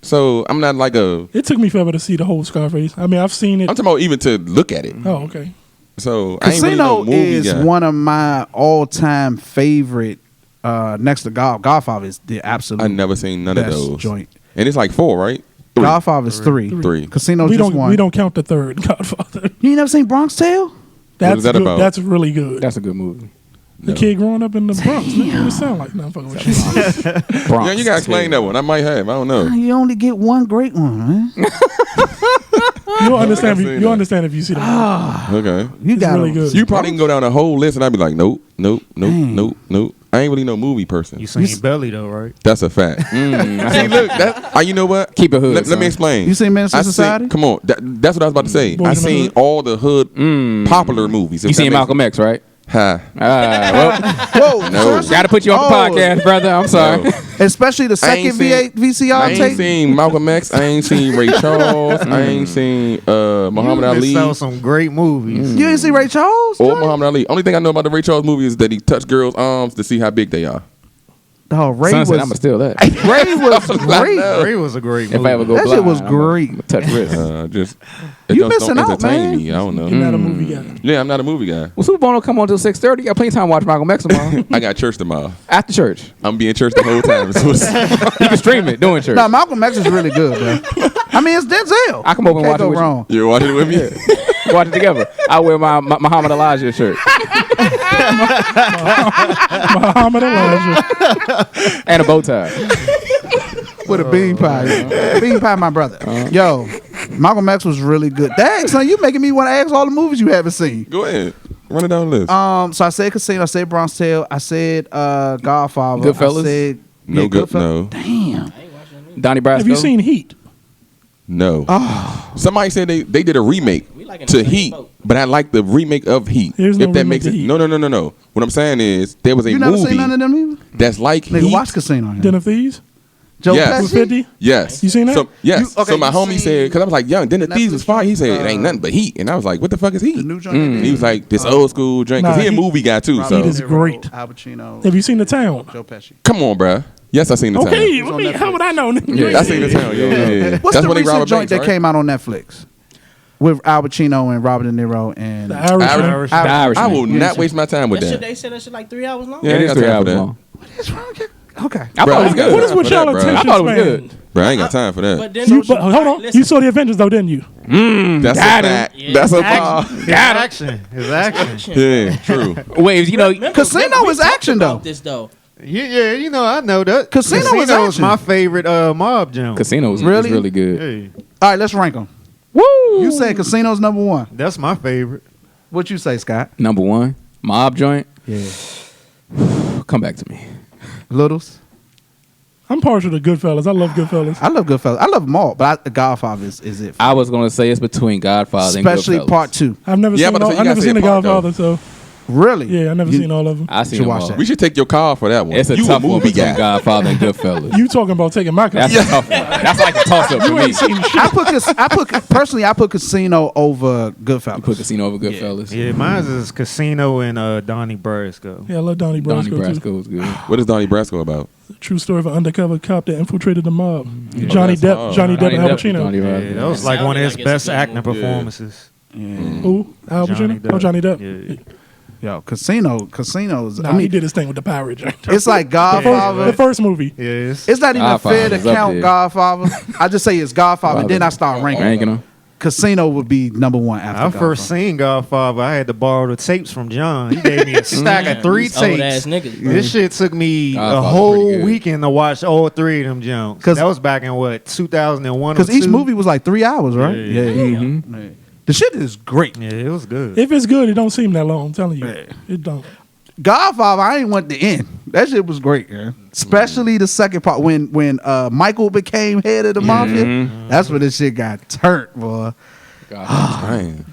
So I'm not like a. It took me forever to see the whole Scarface. I mean, I've seen it. I'm talking about even to look at it. Oh, okay. So I ain't really Casino no movie is guy. one of my all-time favorite. Next to Godfather is the absolute. I never seen none of best those. joint. And it's like 4, right? 3. Godfather is three. Three. Casino We just don't one. we don't count the third Godfather. You ain't never seen Bronx Tale? That's is that good. about? That's really good. That's a good movie. The kid growing up in the Bronx. Nigga, what it sound like? Nah, I'm fucking with you. Bronx Yeah, you gotta explain that one. I might have. I don't know. You only get one great one, man. You'll understand. seen You'll that. understand if you see the movie. Okay. You It's got really good. You probably can go down the whole list and I'd be like, nope. Dang. I ain't really no movie person. You seen Belly though, right? That's a fact. See, look, you know what? Keep it hood, Let me son. explain. You seen Minister I Society? Come on, that's what I was about to say. Boys I in the seen Hood? all the hood popular movies. You seen Malcolm X, right? Ha. Well, Whoa, No. gotta put you on the podcast, brother. I'm sorry. No. especially the I ain't second seen- VCR I ain't tape. seen Malcolm X. I ain't seen Ray Charles. I ain't seen Muhammad You Ali saw some great movies. You didn't see Ray Charles? or Johnny? Muhammad Ali. Only thing I know about the Ray Charles movie is that he touched girls' arms to see how big they are. Dog, Ray Son said was. I'm gonna steal that. Ray was great. Ray was a great movie. If I ever go That blind, shit was I'm great. I'ma touch wrist. Just it You just missing don't out, entertain man. me. I don't know. You're not a movie guy. Yeah, I'm not a movie guy. Well, Super Bowl don't come on until 6:30. You got plenty of time to watch Malcolm X tomorrow. I got church tomorrow. After church. I'm being church the whole time. So You can stream it during church. No, Malcolm X is really good, bro. I mean, it's Denzel. I come over and Can't watch it go with you. wrong. you're watching it with me? Watch it together. I wear my Muhammad Elijah shirt Muhammad Elijah. and a bow tie. With a bean pie. Bean pie, my brother. Yo, Malcolm X was really good. Dang, son, you making me want to ask all the movies you haven't seen. Go ahead. Run it down the list. So I said Casino, I said Bronx Tale, I said Godfather. Goodfellas? I said, No good. Goodfellas. No. Damn. Donnie Brasco. Have you seen Heat? No. Somebody said they did a remake We like in the to same Heat, boat. but I like the remake of Heat. There's if no that remake makes to it. Heat. No. What I'm saying is there was a You never seen movie none of them either? that's like Nigga, Heat. watch Casino. Den of Thieves? Joe Yes. With Pesci? 50? Yes. You seen that? So, yes. You- okay, so my you homie seen said, because I was like, young, then the Thieves was Netflix fire. He said, it joint? ain't nothing but Heat. And I was like, what the fuck is Heat? The new joint they did? He was like, this old school drink. Because Nah, he a Heat- movie guy too. Robert So Heat is De Niro, great. Al Pacino, Have you seen The Town? Joe Pesci. come on, bruh. Yes, I seen the Okay, town. what me, how would I know? nigga? You I ain't seen the seen it. town. Yeah. What's That's the when they recent robbed joint banks, that right? came out on Netflix? With Al Pacino and Robert De Niro and The Irishman. Irish. The Irishman. I will Yeah, not so- waste my time with That shit, that. they said that shit like 3 hours long. Yeah, It is I 3 got time hours for that. long. What's wrong with Okay. I thought it was good. What is with y'all for that, attention I thought it was span? good. Bro, I ain't got time for that. But then Hold on. Listen, You saw the Avengers though, didn't you? That's a got him. fact. Yeah. That's a Action. fact. His action. His action. Yeah, true. Wait, you know, Casino we is talked action, about though. This though. Yeah, you know, I know that. Casino is is action. my favorite mob jump. Casino was Really? really good. Hey, All right, let's rank them. Woo! You say Casino's number one. that's my favorite. What you say, Scott? Number one, mob joint. Yeah. Come back to me. Littles. I'm partial to Goodfellas. I love Goodfellas. I love Goodfellas. I love them all, but Godfather is it. I was gonna say it's between Godfather Especially and Goodfellas. Part 2. I've never Yeah, seen. but I All, said you I've gotta never say seen The a part, Godfather, so Really? yeah, I've never You- seen all of them. I seen Should them watch all. that. We should take your car for that one. It's a you tough a one movie between guy. Godfather and Goodfellas. You talking about taking my car? That's a tough one. That's like a toss up for me. I put Casino over Goodfellas. You put Casino over Goodfellas. Yeah, mine is Casino and Donnie Brasco. Yeah, I love Donnie Donnie Brasco, too. Brasco was good. What is Donnie Brasco about? True story of an undercover cop that infiltrated the mob. Mm-hmm. Johnny that's Depp, hard. Johnny Depp, and Al Pacino. Donnie Yeah, Brasco. that was like one of his Sounded like it's best a good acting movie. performances. Who? Al Pacino? Oh, Johnny Depp. Yeah. Yo, Casino's. Nah, I mean, he did his thing with the pirate joint. it's like The Godfather. first movie. Yes. It's not even Godfather fair to is up count there. Godfather. I just say it's Godfather, then I start ranking. Ranking them. Casino would be number one after I first Godfather. seen Godfather. I had to borrow the tapes from John. He gave me a stack of 3 These old ass tapes. niggas. Bro. This shit took me a Godfather's whole pretty good. weekend to watch all 3 of them Jones. 'Cause- That was back in what 2001. Because or each 2? movie was like 3 hours, right? Yeah. Yeah. The shit is great. Yeah, it was good. If it's good, it don't seem that long. I'm telling you, Yeah. it don't. Godfather, I ain't want the end. That shit was great, man. Especially the second part when Michael became head of the mafia. That's when this shit got turned, boy. Dang.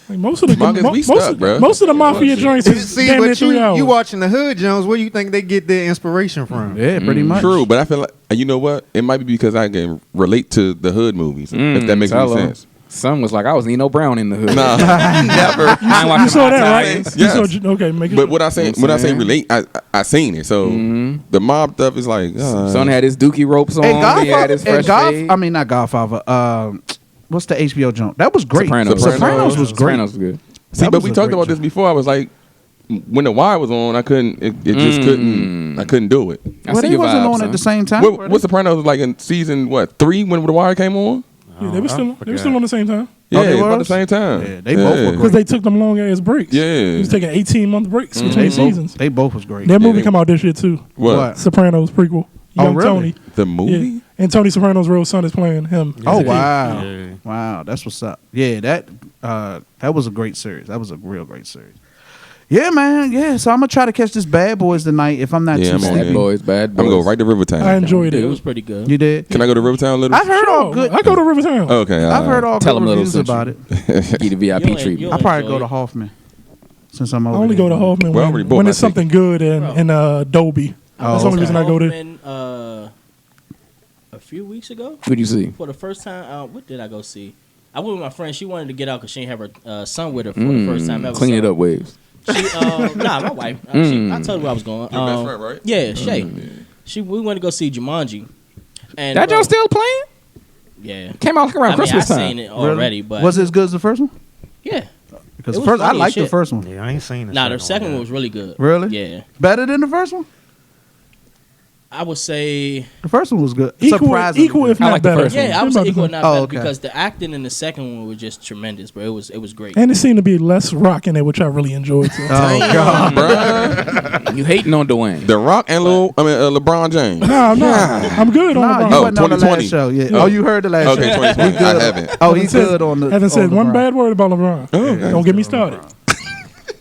Like most of the Marcus, we stuck, bruh. most of the mafia joints is See, damn near but 3 hours. you watching the Hood Jones. Where you think they get their inspiration from? Yeah, pretty much. True, but I feel like, and you know what? It might be because I can relate to the hood movies, if that makes any Hello. sense. Son was like, I was Nino Brown in the hood. Nah, never. I ain't watching You saw my that, right? Italians. Yes. You saw, okay, make it. But what I say, You know when what I I'm say saying? relate, I seen it. So the mob stuff is like, Son had his dookie ropes on. Hey, He had Godfather. his fresh fade. I mean, not Godfather. What's the HBO jump? That was great. Sopranos. Sopranos was great. Sopranos was good. see, That but was we a talked great about this job. before. I was like, when the wire was on, I couldn't. It just couldn't. I couldn't do it. I Well, see they your wasn't vibe, on son. at the same time. What Sopranos was like in season 3 when the wire came on? yeah, they were still on the same time Yeah, they about the was? same time. Yeah, they both were because they took them long ass breaks. Yeah. He was taking 18-month breaks They between both, seasons. they both was great. Their movie they- come out this year too. What? Sopranos prequel. Oh, Young really? Tony. The Yeah. movie? And Tony Soprano's real son is playing him. Oh as a kid. wow, Yeah. wow, that's what's up. Yeah, that was a great series. That was a real great series. Yeah, man. Yeah, so I'm gonna try to catch this Bad Boys tonight if I'm not Yeah, too I'm on Bad sleepy. it. boys, bad boys. I'm gonna go right to Rivertown. I enjoyed It it. was pretty good. You did? Can I go to Rivertown, little? I've heard all good. I go to Rivertown. Okay, I've heard all Tell good them Little reviews Central. about it. Get the VIP You ain't- treatment. you I probably enjoy go to it. Hoffman since I'm over I only there. go to Hoffman Well, I already bought when my it's something good in Dolby. That's the only okay. reason I go there. Hoffman, a few weeks ago What'd you see? for the first time. What did I go see? I went with my friend. She wanted to get out because she didn't have her son with her for the first time ever. Clean so it up, waves. Nah, my wife. I told her where I was going. Your best friend, right? Yeah, Shay. We went to go see Jumanji. And That y'all still playing? Yeah. Came out around Christmas I time. seen it already, but Was it as good as the first one? yeah. Because It the was first, I funny as liked the shit. first one. Yeah, I ain't seen it. Nah, the second one was really good. Really? Yeah. Better than the first one? I would say The first one was good. Equal, Surprisingly equal good. if I not like the better. first one. yeah, I would say equal not Oh, better okay. because the acting in the second one was just tremendous, bro. It was great. And it seemed to be less rock in it, which I really enjoyed. Too. Oh, God. Bruh. You hating on Dwayne? The Rock and LeBron James. Nah, I'm not. I'm good on Nah, LeBron. you Oh, wasn't on the 2020. last show. Yeah. Oh, you heard the last Okay, show. 2020. I haven't. Oh, he's good on the. Haven't said on one LeBron. bad word about LeBron. okay. Don't get me started.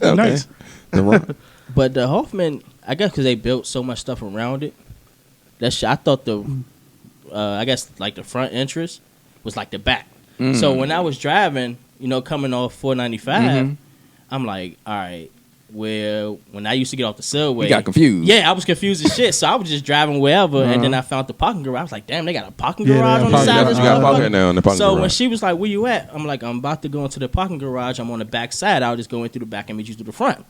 Okay. Nice. The Rock. But the Hoffman, I guess because they built so much stuff around it, that shit, I thought I guess like the front entrance was like the back. So when I was driving, coming off 495, I'm like, all right, well, when I used to get off the subway, You got confused. Yeah, I was confused as shit. So I was just driving wherever, and then I found the parking garage. I was like, damn, they got a parking Yeah, garage they on got the side of this You got parking motherfucker. now in the parking So when garage. she was like, where you at? I'm like, I'm about to go into the parking garage. I'm on the back side. I'll just go in through the back and meet you through the front.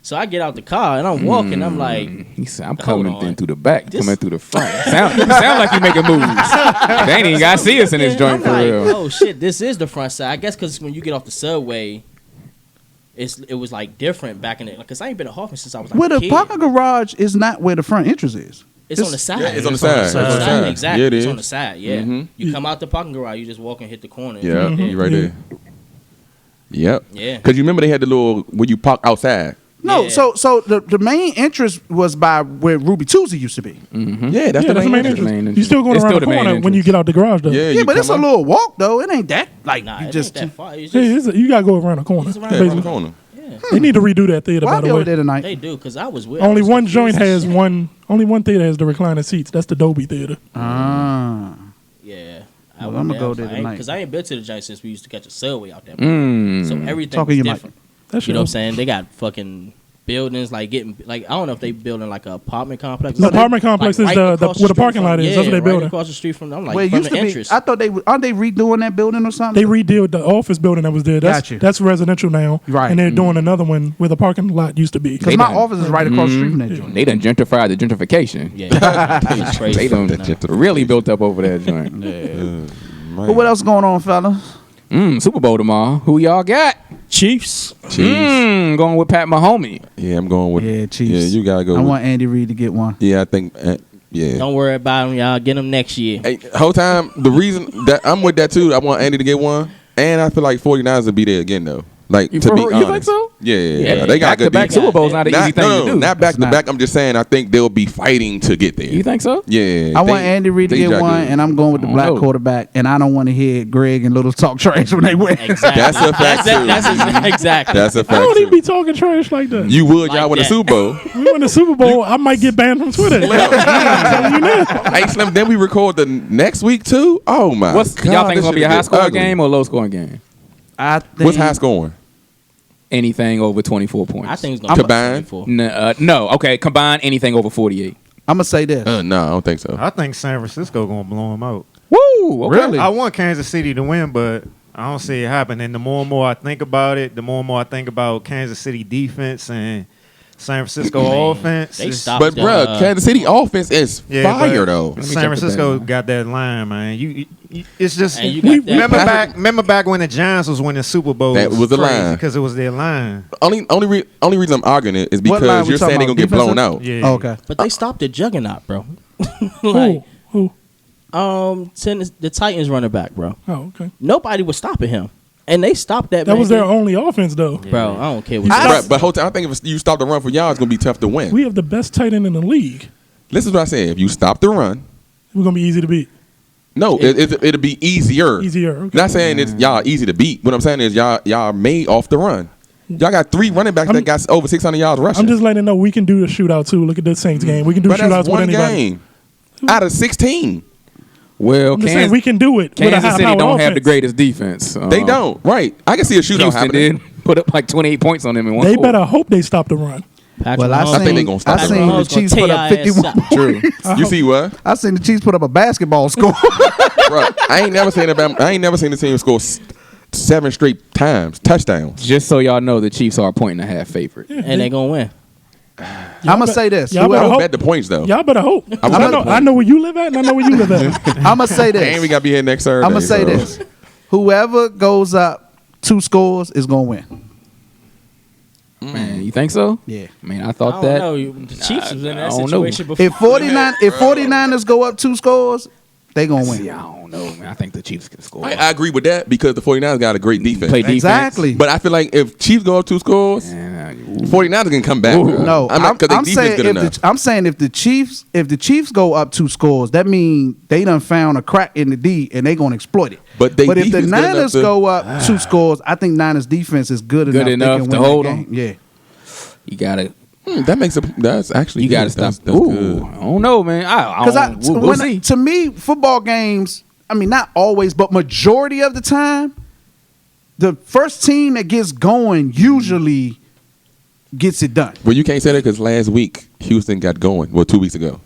So I get out the car and I'm walking. I'm like, He said, I'm Hold coming on. in through the back, This- coming through the front. Sound like you making moves. They ain't even got to see us in this joint I'm for like, real. oh shit, this is the front side. I guess because when you get off the subway, it was like different back in it. Because I ain't been to Hoffman since I was like Where a the kid. parking garage is not where the front entrance is. It's on the side. Yeah, it's on the side. It's on the side. Exactly. Yeah, it it's is. on the side. Yeah. Mhm. You come out the parking garage, you just walk and hit the corner. Yeah, you right there. Yep. Yeah. Because you remember they had the little where you park outside. No, Yeah. so the main entrance was by where Ruby Tuesday used to be. Yeah, that's Yeah, that's the main entrance. entrance. You still going It's around still the the main corner when entrance. you get out the garage, though. Yeah, Yeah, you but it's a come out. little walk though. It ain't that like Nah, you it just. ain't that far. It's Hey, just, you got to go around the corner. It's around Yeah, the around the basically. corner. yeah. They need to redo that theater, Why by be the over way. there tonight? They do, because I was with Only one joint has only one theater has the recliner seats. That's the Dolby Theater. Ah. Yeah. Well, I'ma go there tonight. Because I ain't been to the joint since we used to catch a subway out there. Mm. So everything Talk was in your mic. different. That shit. You know what I'm saying? They got fucking buildings I don't know if they building like an apartment complex. The apartment complex is right the across where the street parking lot from- is. That's what they right building. across the street from. I'm like Where it from used the to be. entrance. I thought aren't they redoing that building or something? They redid the office building that was there. Got you. That's residential now. Right. And they're doing another one where the parking lot used to be. Because They my done- office is right across the street from that joint. They done gentrified the gentrification. Yeah, it's crazy. They done That really built up over that joint. But what else going on, fellas? Super Bowl tomorrow. Who y'all got? Chiefs. Going with Pat Mahomes. Yeah, I'm going with. Yeah, Chiefs. Yeah, you gotta go. I with- want Andy Reid to get one. Yeah, I think. Yeah. Don't worry about them, y'all. Get them next year. Hey, whole time the reason that I'm with that too, I want Andy to get one, and I feel like 49ers will be there again though. Like You to for be real? honest. You think so? Yeah, they got good back defense. Super Bowl's not an easy thing no, to do. not back It's to not. back. I'm just saying I think they'll be fighting to get there. You think so? Yeah. I want Andy Reid to they get got one, good. and I'm going with the I don't black know. quarterback, and I don't want to hear Greg and Little talk trash when they win. Exactly. That's a fact, too. Exactly. That's a I fact. don't even Too. be talking trash like that. You would, Like y'all win the that. Super Bowl. We win the Super Bowl, I might get banned from Twitter. Hey Slim, then we record the next week too. Oh my! Y'all think God, it's this gonna be shit a high get scoring ugly. game or low scoring game? I think What's high scoring? Anything over 24 points. I think it's going to be Combined? 24. No. Okay. Combine anything over 48. I'm gonna say this. No, I don't think so. I think San Francisco gonna blow them out. Woo. Okay. Really? I want Kansas City to win, but I don't see it happen. And the more and more I think about it, the more and more I think about Kansas City defense and San Francisco offense. They It's- stopped But the, bruh, Kansas City offense is Yeah, fire but though. me San check the Francisco bag. got that line, man. It's just And you got that. remember back when the Giants was winning Super Bowls. That was the line. because it was their line. Only reason I'm arguing it is What line because we you're talking saying they're about? gonna get blown Defensive? out. Yeah. Oh, okay. But they stopped the juggernaut, bro. Who? The Titans running back, bro. Oh, okay. Nobody was stopping him. And they stopped that That man. was their only offense, though. Bro, I don't care what I you don't- say. But whole time, I think if you stop the run for y'all, it's gonna be tough to win. We have the best tight end in the league. Listen to what I said. If you stop the run, We're gonna be easy to beat. no, it'll be easier. Easier. Okay. Not saying it's y'all easy to beat. What I'm saying is y'all made off the run. Y'all got 3 running backs that got over 600 yards rushing. I'm just letting you know we can do the shootout too. Look at the Saints game. We can do but shootouts that's with one anybody. game out of 16. Well, I'm just saying we can do it. with a Kansas City high-powered don't have the offense. greatest defense. They don't. Right. I can see a shootout Houston happening. did put up like 28 points on them in one They quarter. better hope they stop the run. Patrick Well, I Mahomes- think they seen, gonna stop I the seen run. the Mahomes gonna Chiefs put tear up your ass 51. up. True. You see what? I seen the Chiefs put up a basketball score. Bro, I ain't never seen the team score 7 straight times, touchdowns. Just so y'all know, the Chiefs are a 1.5 favorite. And they gonna win. I'm gonna say this. y'all better I hope. would bet the points though. Y'all better hope. I would bet the I know where you live at, and I know where you live at. I'm gonna say this. And we gotta be here next Saturday. I'm gonna say this. Whoever goes up 2 scores is gonna win. Man, you think so? Yeah. Man, I I thought don't that. know. The Chiefs was in I that don't know. situation before. If 49ers go up 2 scores, they gonna win. Yeah, I don't know, man. I think the Chiefs can score. I agree with that because the 49ers got a great defense. Play defense. Exactly. But I feel like if Chiefs go up 2 scores, Man, 49ers can come back. Ooh. Bro. No, I'm not because their I'm defense saying good enough. I'm saying if the Chiefs go up 2 scores, that means they done found a crack in the D and they gonna exploit it. But they if the defense good enough Niners to- go up 2 scores, I think Niners defense is good enough. enough they can to win hold that 'em. game. Yeah. you gotta. That makes that's actually You good. gotta stop. That's Ooh, good. I don't know, man. Because we'll see. to me, football games, I mean, not always, but majority of the time, the first team that gets going usually gets it done. Well, you can't say that because last week Houston got going. Well, 2 weeks ago.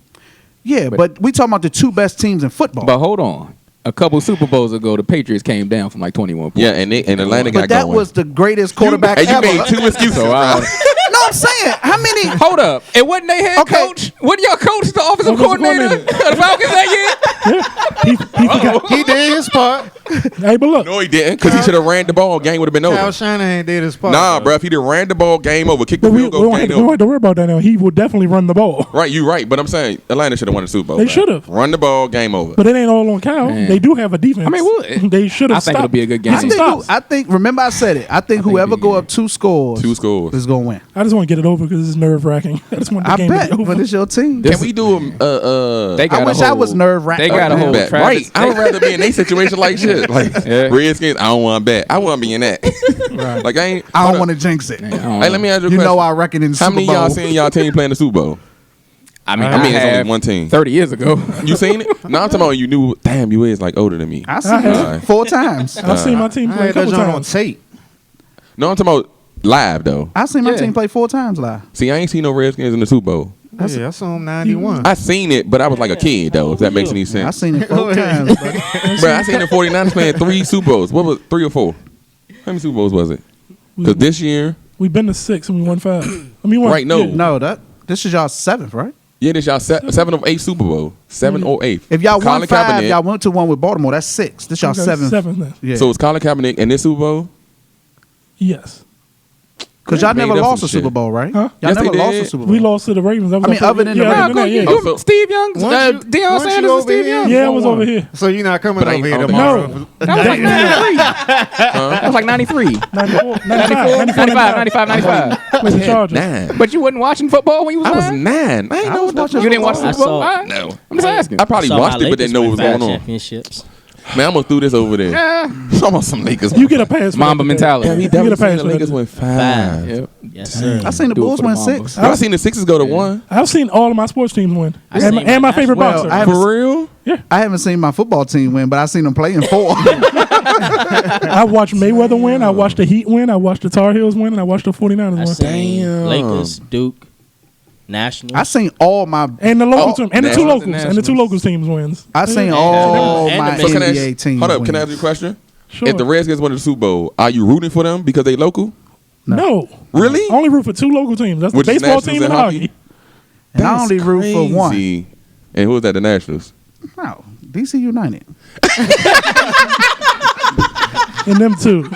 Yeah, but we talking about the 2 best teams in football. But hold on. A couple Super Bowls ago, the Patriots came down from like 21 points. Yeah, and Atlanta But got that going. was the greatest quarterback and you ever. made 2 excuses. So I don't- No, I'm saying, how many? Hold up. It wasn't they head Okay. coach? Wasn't your coach the offensive Offensive coordinator of coordinator. the Falcons that He forgot. He did his part. Hey, but look, No, he didn't because he should have ran the ball. Game would have been Kyle over. Shanahan did his part. Nah, bro. If he'd have ran the ball, game over. Kick the but we field don't goal, have game over. to worry about that now. He will definitely run the ball. Right, you right. But I'm saying Atlanta should have won the Super Bowl. They man. should've. Run the ball, game over. But it ain't all on Kyle. Man. They do have a defense. I mean, what? They should I have think it'll stopped. be a good Get game. some stops. I think. Remember, I said it. I think whoever go up 2 scores, 2 scores. is gonna win. I just want to get it over because it's nerve wracking. I just want the I game bet, to be over. but it's your team. Can we do They I got wish a I whole- was nerve-wracked. They got a whole bet. Travis. Right. I would rather be in a situation like shit. Like Yeah. Redskins, I don't want to bet. I want to be in that. Like I ain't. I don't want to jinx it. Hey, let me ask you a You question. know, I reckon in the How Super many of y'all Bowl. seen y'all team playing the Super Bowl? I mean, I mean, it's only have one team. 30 years ago. You seen it? No, I'm talking about you knew. Damn, you is like older than me. I seen have. it 4 times. I've seen my team I play a had that couple joint on times. tape. No, I'm talking about live though. I seen my Yeah. team play 4 times live. See, I ain't seen no Redskins in the Super Bowl. Yeah, I saw him 91. I seen it, but I was like a kid though. If that makes any I sense. seen it 4 times. buddy. Bro, I seen the 49ers playing 3 Super Bowls. What was 3 or 4? How many Super Bowls was it? Because this year, We've been to 6 and we won 5. I mean, Right, no. Yeah. No, this is y'all 7th, right? yeah, this y'all 7 of 8 Super Bowl, 7 or 8. If y'all won Colin 5, Kaepernick- y'all went to one with Baltimore. That's 6. This y'all Okay, 7th. 7th now. Yeah. So it's Colin Kaepernick in this Super Bowl. Yes. Because They y'all never made up lost some a Super shit. Bowl, right? Huh? Y'all Yes, never they lost did. a Super Bowl. We lost to the Ravens. That was I mean, our other first- than the yeah, Ravens. other than that, yeah. Oh, so- Steve Young, Once Deion you- once you Sanders, and over Steve here- Young. Yeah, I was over here. So you're not coming But I over ain't- here I don't tomorrow. No. That was like 93. That was like 93. 94, 95, 95. With the Chargers. 9. But you wasn't watching football when you was I was 9? 9. I ain't know what the watching You didn't watch the I Super Bowl? saw- All right. No. I'm just asking. I probably Saw watched my it, but didn't know what was Lakers win going on. 5 championships. Man, I'm gonna do this over there. Yeah. I'm on some Lakers. You get a pass. for Mamba that. mentality. Yeah, we You get a definitely seen pass the for Lakers that. win 5. Yep. Yes, sir. I seen the Do it Bulls for the win Mamba. 6. I seen the Sixers go to 1. I've seen all of my sports teams win. I seen And my my favorite national- boxer. I haven't- For real? I haven't seen my football team win, but I seen them play in 4. I watched Mayweather win. I watched the Heat win. I watched the Tar Heels win. And I watched the 49ers I win. seen Damn. Lakers, Duke, Nationals. I seen all my. And the local Oh, team. And the Nationals two and locals. And the two Nationals. locals teams wins. I seen And all the my So can I NBA ask, teams. hold up, can I win. ask you a question? Sure. If the Redskins win the Super Bowl, are you rooting for them because they local? No. Really? I only root for 2 local teams. That's the Which is baseball Nationals team and and hockey. hockey? And I only root for one. Crazy. And who was that? The Nationals. No, DC United. And them 2.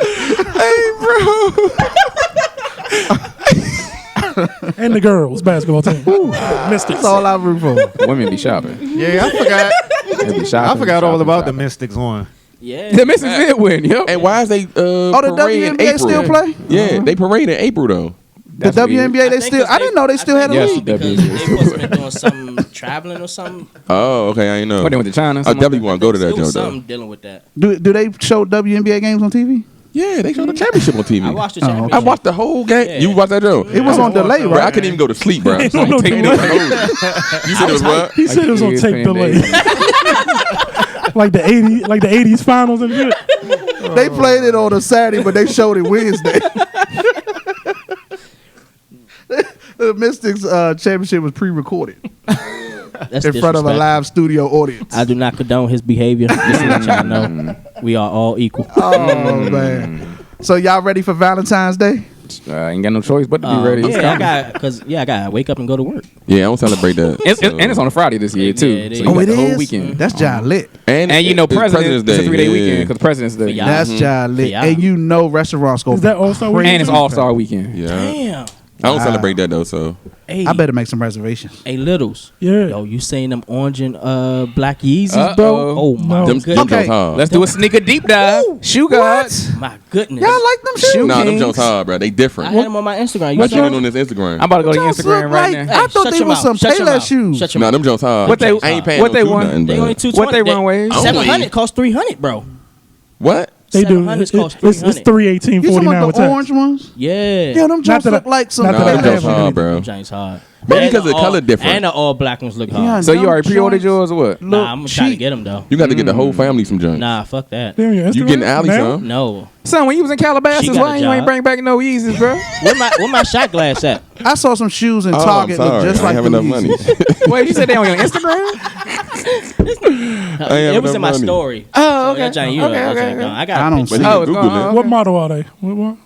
And the girls basketball team. Mystics. That's all I root for. Women be shopping. Yeah, I forgot. They be shopping. I forgot all shopping, about the shopping. Mystics one. yeah. The Mystics did win, yep. And why is they the parade in WNBA April? still play? Yeah, they parade in April though. The That's weird. WNBA, they think still. it's I didn't know they still had a Yes, league. the Because WNBA. they supposed to be doing some traveling or something. Oh, okay, I ain't know. What, they went to China? I something definitely like want to go to that It was joint something though. dealing with that. Do they show WNBA games on TV? Yeah, they showed the championship on TV. I watched the Oh, championship. I watched the whole game. Yeah. You watched that joint? It was on delay, Bro, I right? couldn't even go to sleep, bro. Ain't no Take delay. You said it was what? He said it was on ESPN tape delay. days. like the 80s finals and shit. They played it on a Saturday, but they showed it Wednesday. The Mystics championship was pre-recorded That's in front of a disrespectful. live studio audience. I do not condone his behavior. Just to let y'all know. We are all equal. Oh man. So y'all ready for Valentine's Day? Ain't got no choice but to be ready. It's Yeah, coming. I gotta wake up and go to work. Yeah, I don't celebrate that. And it's on a Friday this year too. Yeah, it is. So you Oh, got it the whole is. weekend. That's Jai lit. And you know, it's President's Day. It's a 3-day yeah. weekend because President's Day. For y'all. That's Jai lit. Yeah. And you know restaurants go. Is that All-Star weekend? And it's All-Star weekend. Yeah. Damn. I don't celebrate that though, so Hey, I better make some reservations. Hey, Littles. Yeah. Yo, you seen them orange and black Yeezys, Uh-oh. bro? Oh my No. them goodness. Okay. Jones hard. Let's do a sneaker deep dive. Shoe gods. My goodness. Y'all like them shoes? Shoe Nah, them Kings. Jones hard, bro. They I different. had them on my Instagram. You I seen saw it them? on his Instagram. I'm about to go to Jones Instagram look right like- now. I thought shut they your was mouth. some Shut your Payless mouth. shoes. Shut your Nah, mouth. them Jones hard. What they- I ain't paying what no they two want? nothing, They bro. only $220. What they run ways? 700 cost 300, bro. What? They do. 700's It- cost it's 300. You talking $318.49 about with the tax. orange ones? Yeah. Yeah, them Jones that look I- like some. not Nah, that I them have Jones one. hard, bro. Them Giants hard. Maybe And because the all- color different. And the all black ones look Yeah, hard. So you them already pre-ordered joints yours or what? Nah, I'm gonna try to cheap. get them though. You got to get the whole family some joints. Nah, fuck that. Damn, your You Instagram? getting Allie Now? some? No. Son, when you was in She Calabasas, got a why you ain't job. bring back no Yeezys, bro? Where my shot glass at? I saw some shoes in Oh, I'm Target look sorry. just I like ain't have them enough money. Yeezys. Wait, you said they on your Instagram? It was in my money. story. Oh, So okay. that Giant, you know, Okay, that okay, Giant okay. gone. I got I a don't picture. see Oh, it. it's Google gone. it. What model are they? What?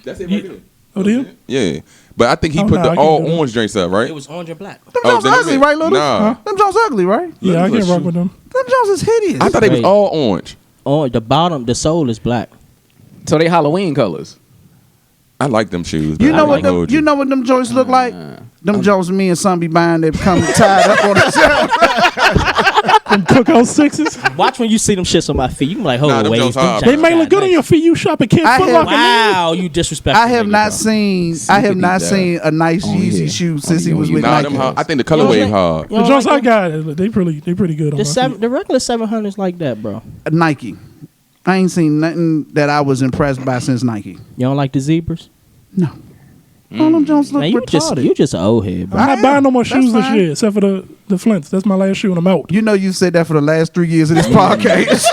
That's it right there. Oh, do you? Yeah. But I think he Oh, put nah, the I can't all do that. orange joints up, right? It was orange and black. Them Oh, Jones then ugly, it- right, little? Nah. Them Jones ugly, right? Yeah, I Look, can't rock with them. Them Jones is hideous. I thought they was Right. all orange. Oh, the bottom, the sole is black. So they Halloween colors. I like them shoes. You man. know I what ain't them? hold You know what them joints look like? Them Jones me and son be buying. They come tied up on the shelf. Them Cookout sixes. Watch when you see them shits on my feet. You can be like, hold Nah, on, them wait. Jones them hard, They Giants may got look good on nice. your feet. You shop at Kid I Foot have- Locker. Wow, you disrespectful. I have nigga, not bro. seen. I Sneaker have not deep seen a nice Oh, Yeezy yeah. shoe since he Oh, was yeah. with Nah, Nike. them hard. I think the You don't colorway like- hard. you The don't Jones like I got, they pretty good on my feet. the regular 700s like that, bro. Nike. I ain't seen nothing that I was impressed by since Nike. You don't like the zebras? No. All them Jones look Man, you retarded. just an old head, bro. I'm I not buying no more am. shoes That's this fine. year, except for the Flints. That's my last shoe, and I'm out. You know you said that for the last 3 years of this podcast.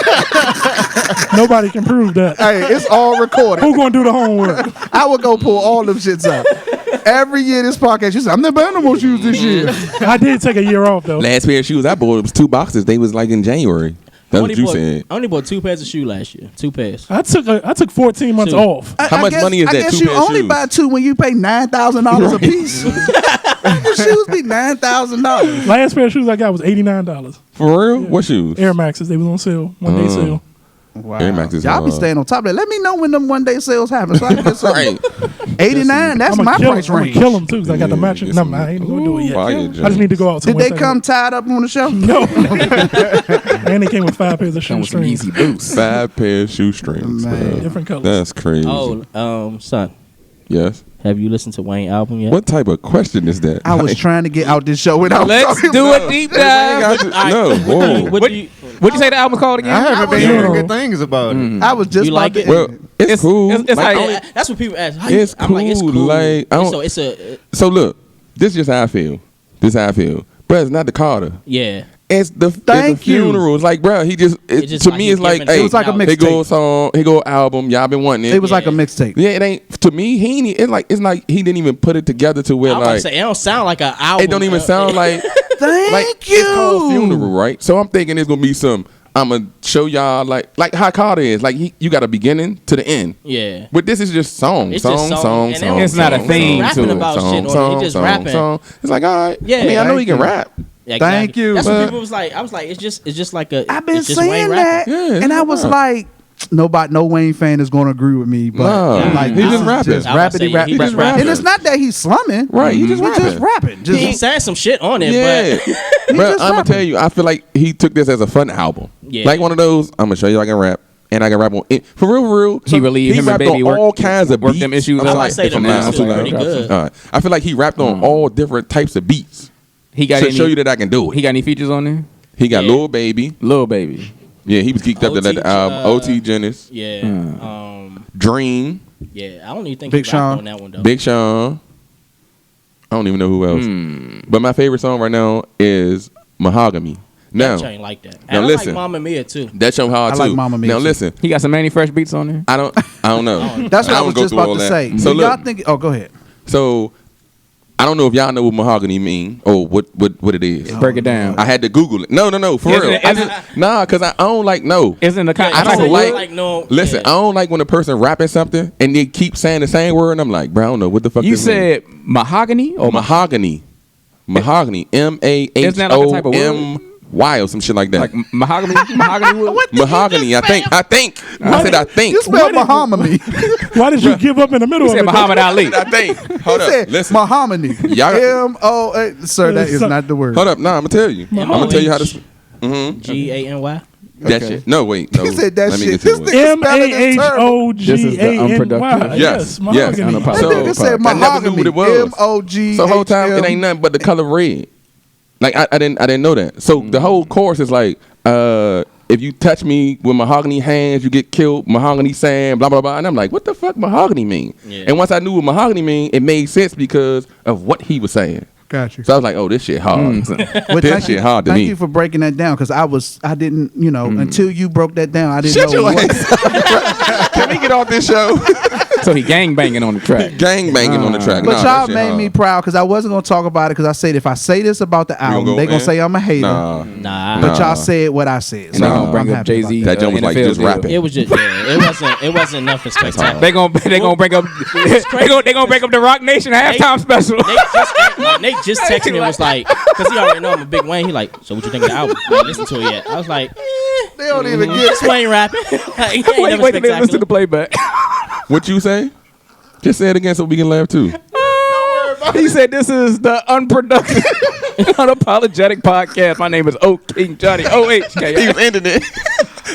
Nobody can prove that. Hey, it's all recorded. Who gonna do the homework? I would go pull all them shits out. Every year this podcast, you said, I'm not buying no more shoes this year. I did take a year off though. Last pair of shoes I bought was 2 boxes. They was like in January. That's what you said. I only bought 2 pairs of shoes last year. 2 pairs. I took 14 months Two. off. How much money is I that, guess 2 you pair of only shoes? buy 2 when you pay $9,000 a piece. The shoes be $9,000. Last pair of shoes I got was $89. For real? What shoes? Air Maxes. They was on sale. One day sale. Wow. Air Max is Y'all be hard. staying on top of that. Let me know when them one day sales happen so I can get some. Right. 89, that's I'ma my kill price 'em. I'ma range. kill them too because I got the Yeah, matching. get No, some- I ain't gonna do it yet. Fire I joint. just need to go out. Did they come tied up on the shelf? No. And they came with 5 pairs of Come shoe with some strings. Yeezy boots. 5 pair of shoestrings. Man. bro. Different colors. That's crazy. Oh, son, Yes. have you listened to Wayne album yet? What type of question is that? I was trying to get out this show without Let's talking do about a deep I dive. got you- No. Whoa. What do you What'd you say the album's called again? I haven't been you hearing know. good things about it. I was just You about like to it? Well, it's cool. it's Like, like- That's what people ask. How It's I'm like, it's cool, cool. like, I don't- So it's a so look, this is just how I feel. This is how I feel. Bruh, it's not the Carter. yeah. It's the Thank you. funeral. It's like, bruh, he just, just to like me, he's it's like, giving hey, It was like a out. here go mixtape. a song, here go an album. Y'all been wanting it. It was like a Yeah. mixtape. Yeah, it ain't to me. He ain't. It's like he didn't even put it together to where I was about to like say it don't sound like an album. it don't even sound like Thank like you. it's called funeral, right? So I'm thinking there's gonna be some. I'm gonna show y'all like how Carter is. Like you got a beginning to the end. Yeah. But this is just song, It's song, just song, song, and song. they It's not a song, theme song, to rapping it. about song, shit, or song, they just song, rapping. song. It's like, all right. Yeah. I mean, I know he can Thank you. rap. Yeah, Thank you. That's But- what people was like. I was like, it's just like a. I've been it's just Wayne saying that, rapping. Yeah, and I it's was rap. like, no Wayne fan is going to agree with me, but Nah, I'm like, he this just is rapping. just I was rappity saying, rap. he just rapping. And it's not that he's slumming, Right, he just He's just rapping. rapping. Just He said some shit on it, Yeah, but bro. just I'm gonna rapping. tell you, I feel like he took this as a fun album. Yeah. Like one of those. I'm gonna show you I can rap, and I can rap on it. For real. He relieved him and rapped Baby on work- all kinds of work beats. them issues I'm out. sorry, I say if the I'm loud, beats I'm too was loud. pretty good. All right. I feel like he rapped on all different types of beats. He got to any, show you that I can do it. He got any features on there? He got Yeah. Lil Baby. Lil Baby. Yeah, he was geeked up to that album. OT Genesis, yeah, Dream, yeah. I don't even think Big he rapped Sean. on that one though. Big Sean. I don't even know who else. But my favorite song right now is Mahogany. Now, That ain't like that. now And I listen. like Mamma Mia too. that show hard I too. like Mamma Mia Now too. listen, He got some Manny Fresh beats on there. I don't know. That's what I don't was go just through about all to that. say. So Do y'all look, think? Oh, go ahead. so I don't know if y'all know what mahogany mean or what it is. Break it down. I had to Google it. No, for Isn't real. it- Nah, because I don't like no. Isn't the kind? I type don't of like. wood? no. Listen, yeah. I don't like when a person rapping something and they keep saying the same word, and I'm like, bro, I don't know what the fuck. You this mean. said mahogany or mahogany, mahogany, Isn't that like a type of wood? MAHOMY or some shit like that. like mahogany wood? Mahogany. I think. I said I think. You spelled Muhammad. Why did you give up in the middle You of said it? Muhammad Ali. I think. Hold He up. said Listen. Muhammad. Y'all- M-O-A. Sir, that is not the word. Hold up. Nah, I'm gonna tell you. I'm gonna tell you how to. Mm-hmm. GANY. That shit. No, wait. No. He said that Let me shit. get to This it. MAHOGANY. This is the unproductive. Yes, mahogany. yes. That So- nigga said I never knew mahogany. what it was. M-O-G. So the whole time it ain't nothing but the color red. Like I didn't know that. So the whole chorus is like, if you touch me with mahogany hands, you get killed. Mahogany sand, blah blah blah. And I'm like, what the fuck mahogany mean? Yeah. And once I knew what mahogany mean, it made sense because of what he was saying. Got you. So I was like, oh, this shit hard. Well, This shit hard to thank me. you for breaking that down because I didn't, until you broke that down, I didn't Shut know your what. ass. Can we get off this show? So he gang banging on the track. Gang banging on the track. But Nah, that y'all shit made hard. me proud because I wasn't gonna talk about it because I said if I say this about the gonna album, go they gonna in? say I'm a hater. Nah. But y'all said what I said. And So they gonna I'm bring up happy about Jay-Z. That joint was like NFL just deal. rapping. It was just it wasn't nothing spectacular. They gonna bring up they gonna bring up the Rock Nation halftime special. Nate just texted me and was like, because he already know I'm a big Wayne. He like, so what you think of the album? I ain't listened to it yet. I was like, They don't even get it's Wayne rapping. Like, he ain't never Wait till they listen to spectacular. the playback. What you say? Just say it again so we can laugh too. He said, "This is the unproductive, unapologetic podcast. My name is O King Johnny He OHK. was ending it.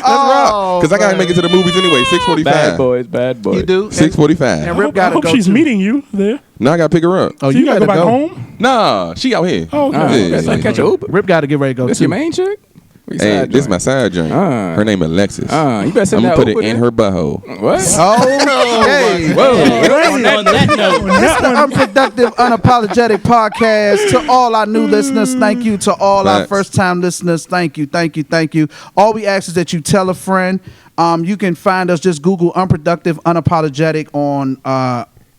Oh, Because I gotta make it to the movies anyway. 6:45. Bad boys. You do? 6:45. And Rip I gotta hope go she's too. meeting you there. Now I gotta pick her up. Oh, So you gotta gotta go back go. home? Nah, she out here. Oh, okay. Yeah, Okay, so I catch an Uber. Rip gotta get ready to go This too. your main chick? Hey, this is my side joint. Her name is Alexis. You better I'm send gonna that put it Uber in then. her butthole. What? Oh, hey. On that note, It's the Unproductive, Unapologetic Podcast. To all our new listeners, thank you. To all our Facts. first-time listeners, thank you. All we ask is that you tell a friend. You can find us, just Google Unproductive, Unapologetic on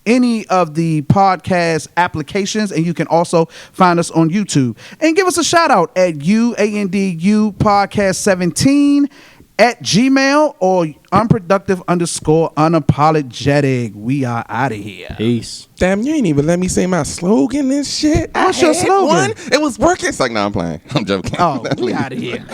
any of the podcast applications, and you can also find us on YouTube. And give us a shout out at UANDU Podcast 17 at Gmail or unproductive_unapologetic. We are out of here. peace. Damn, you ain't even let me say my slogan and shit. What's your slogan? It was working. It's like, nah, I'm playing. I'm joking. Oh, we out of here.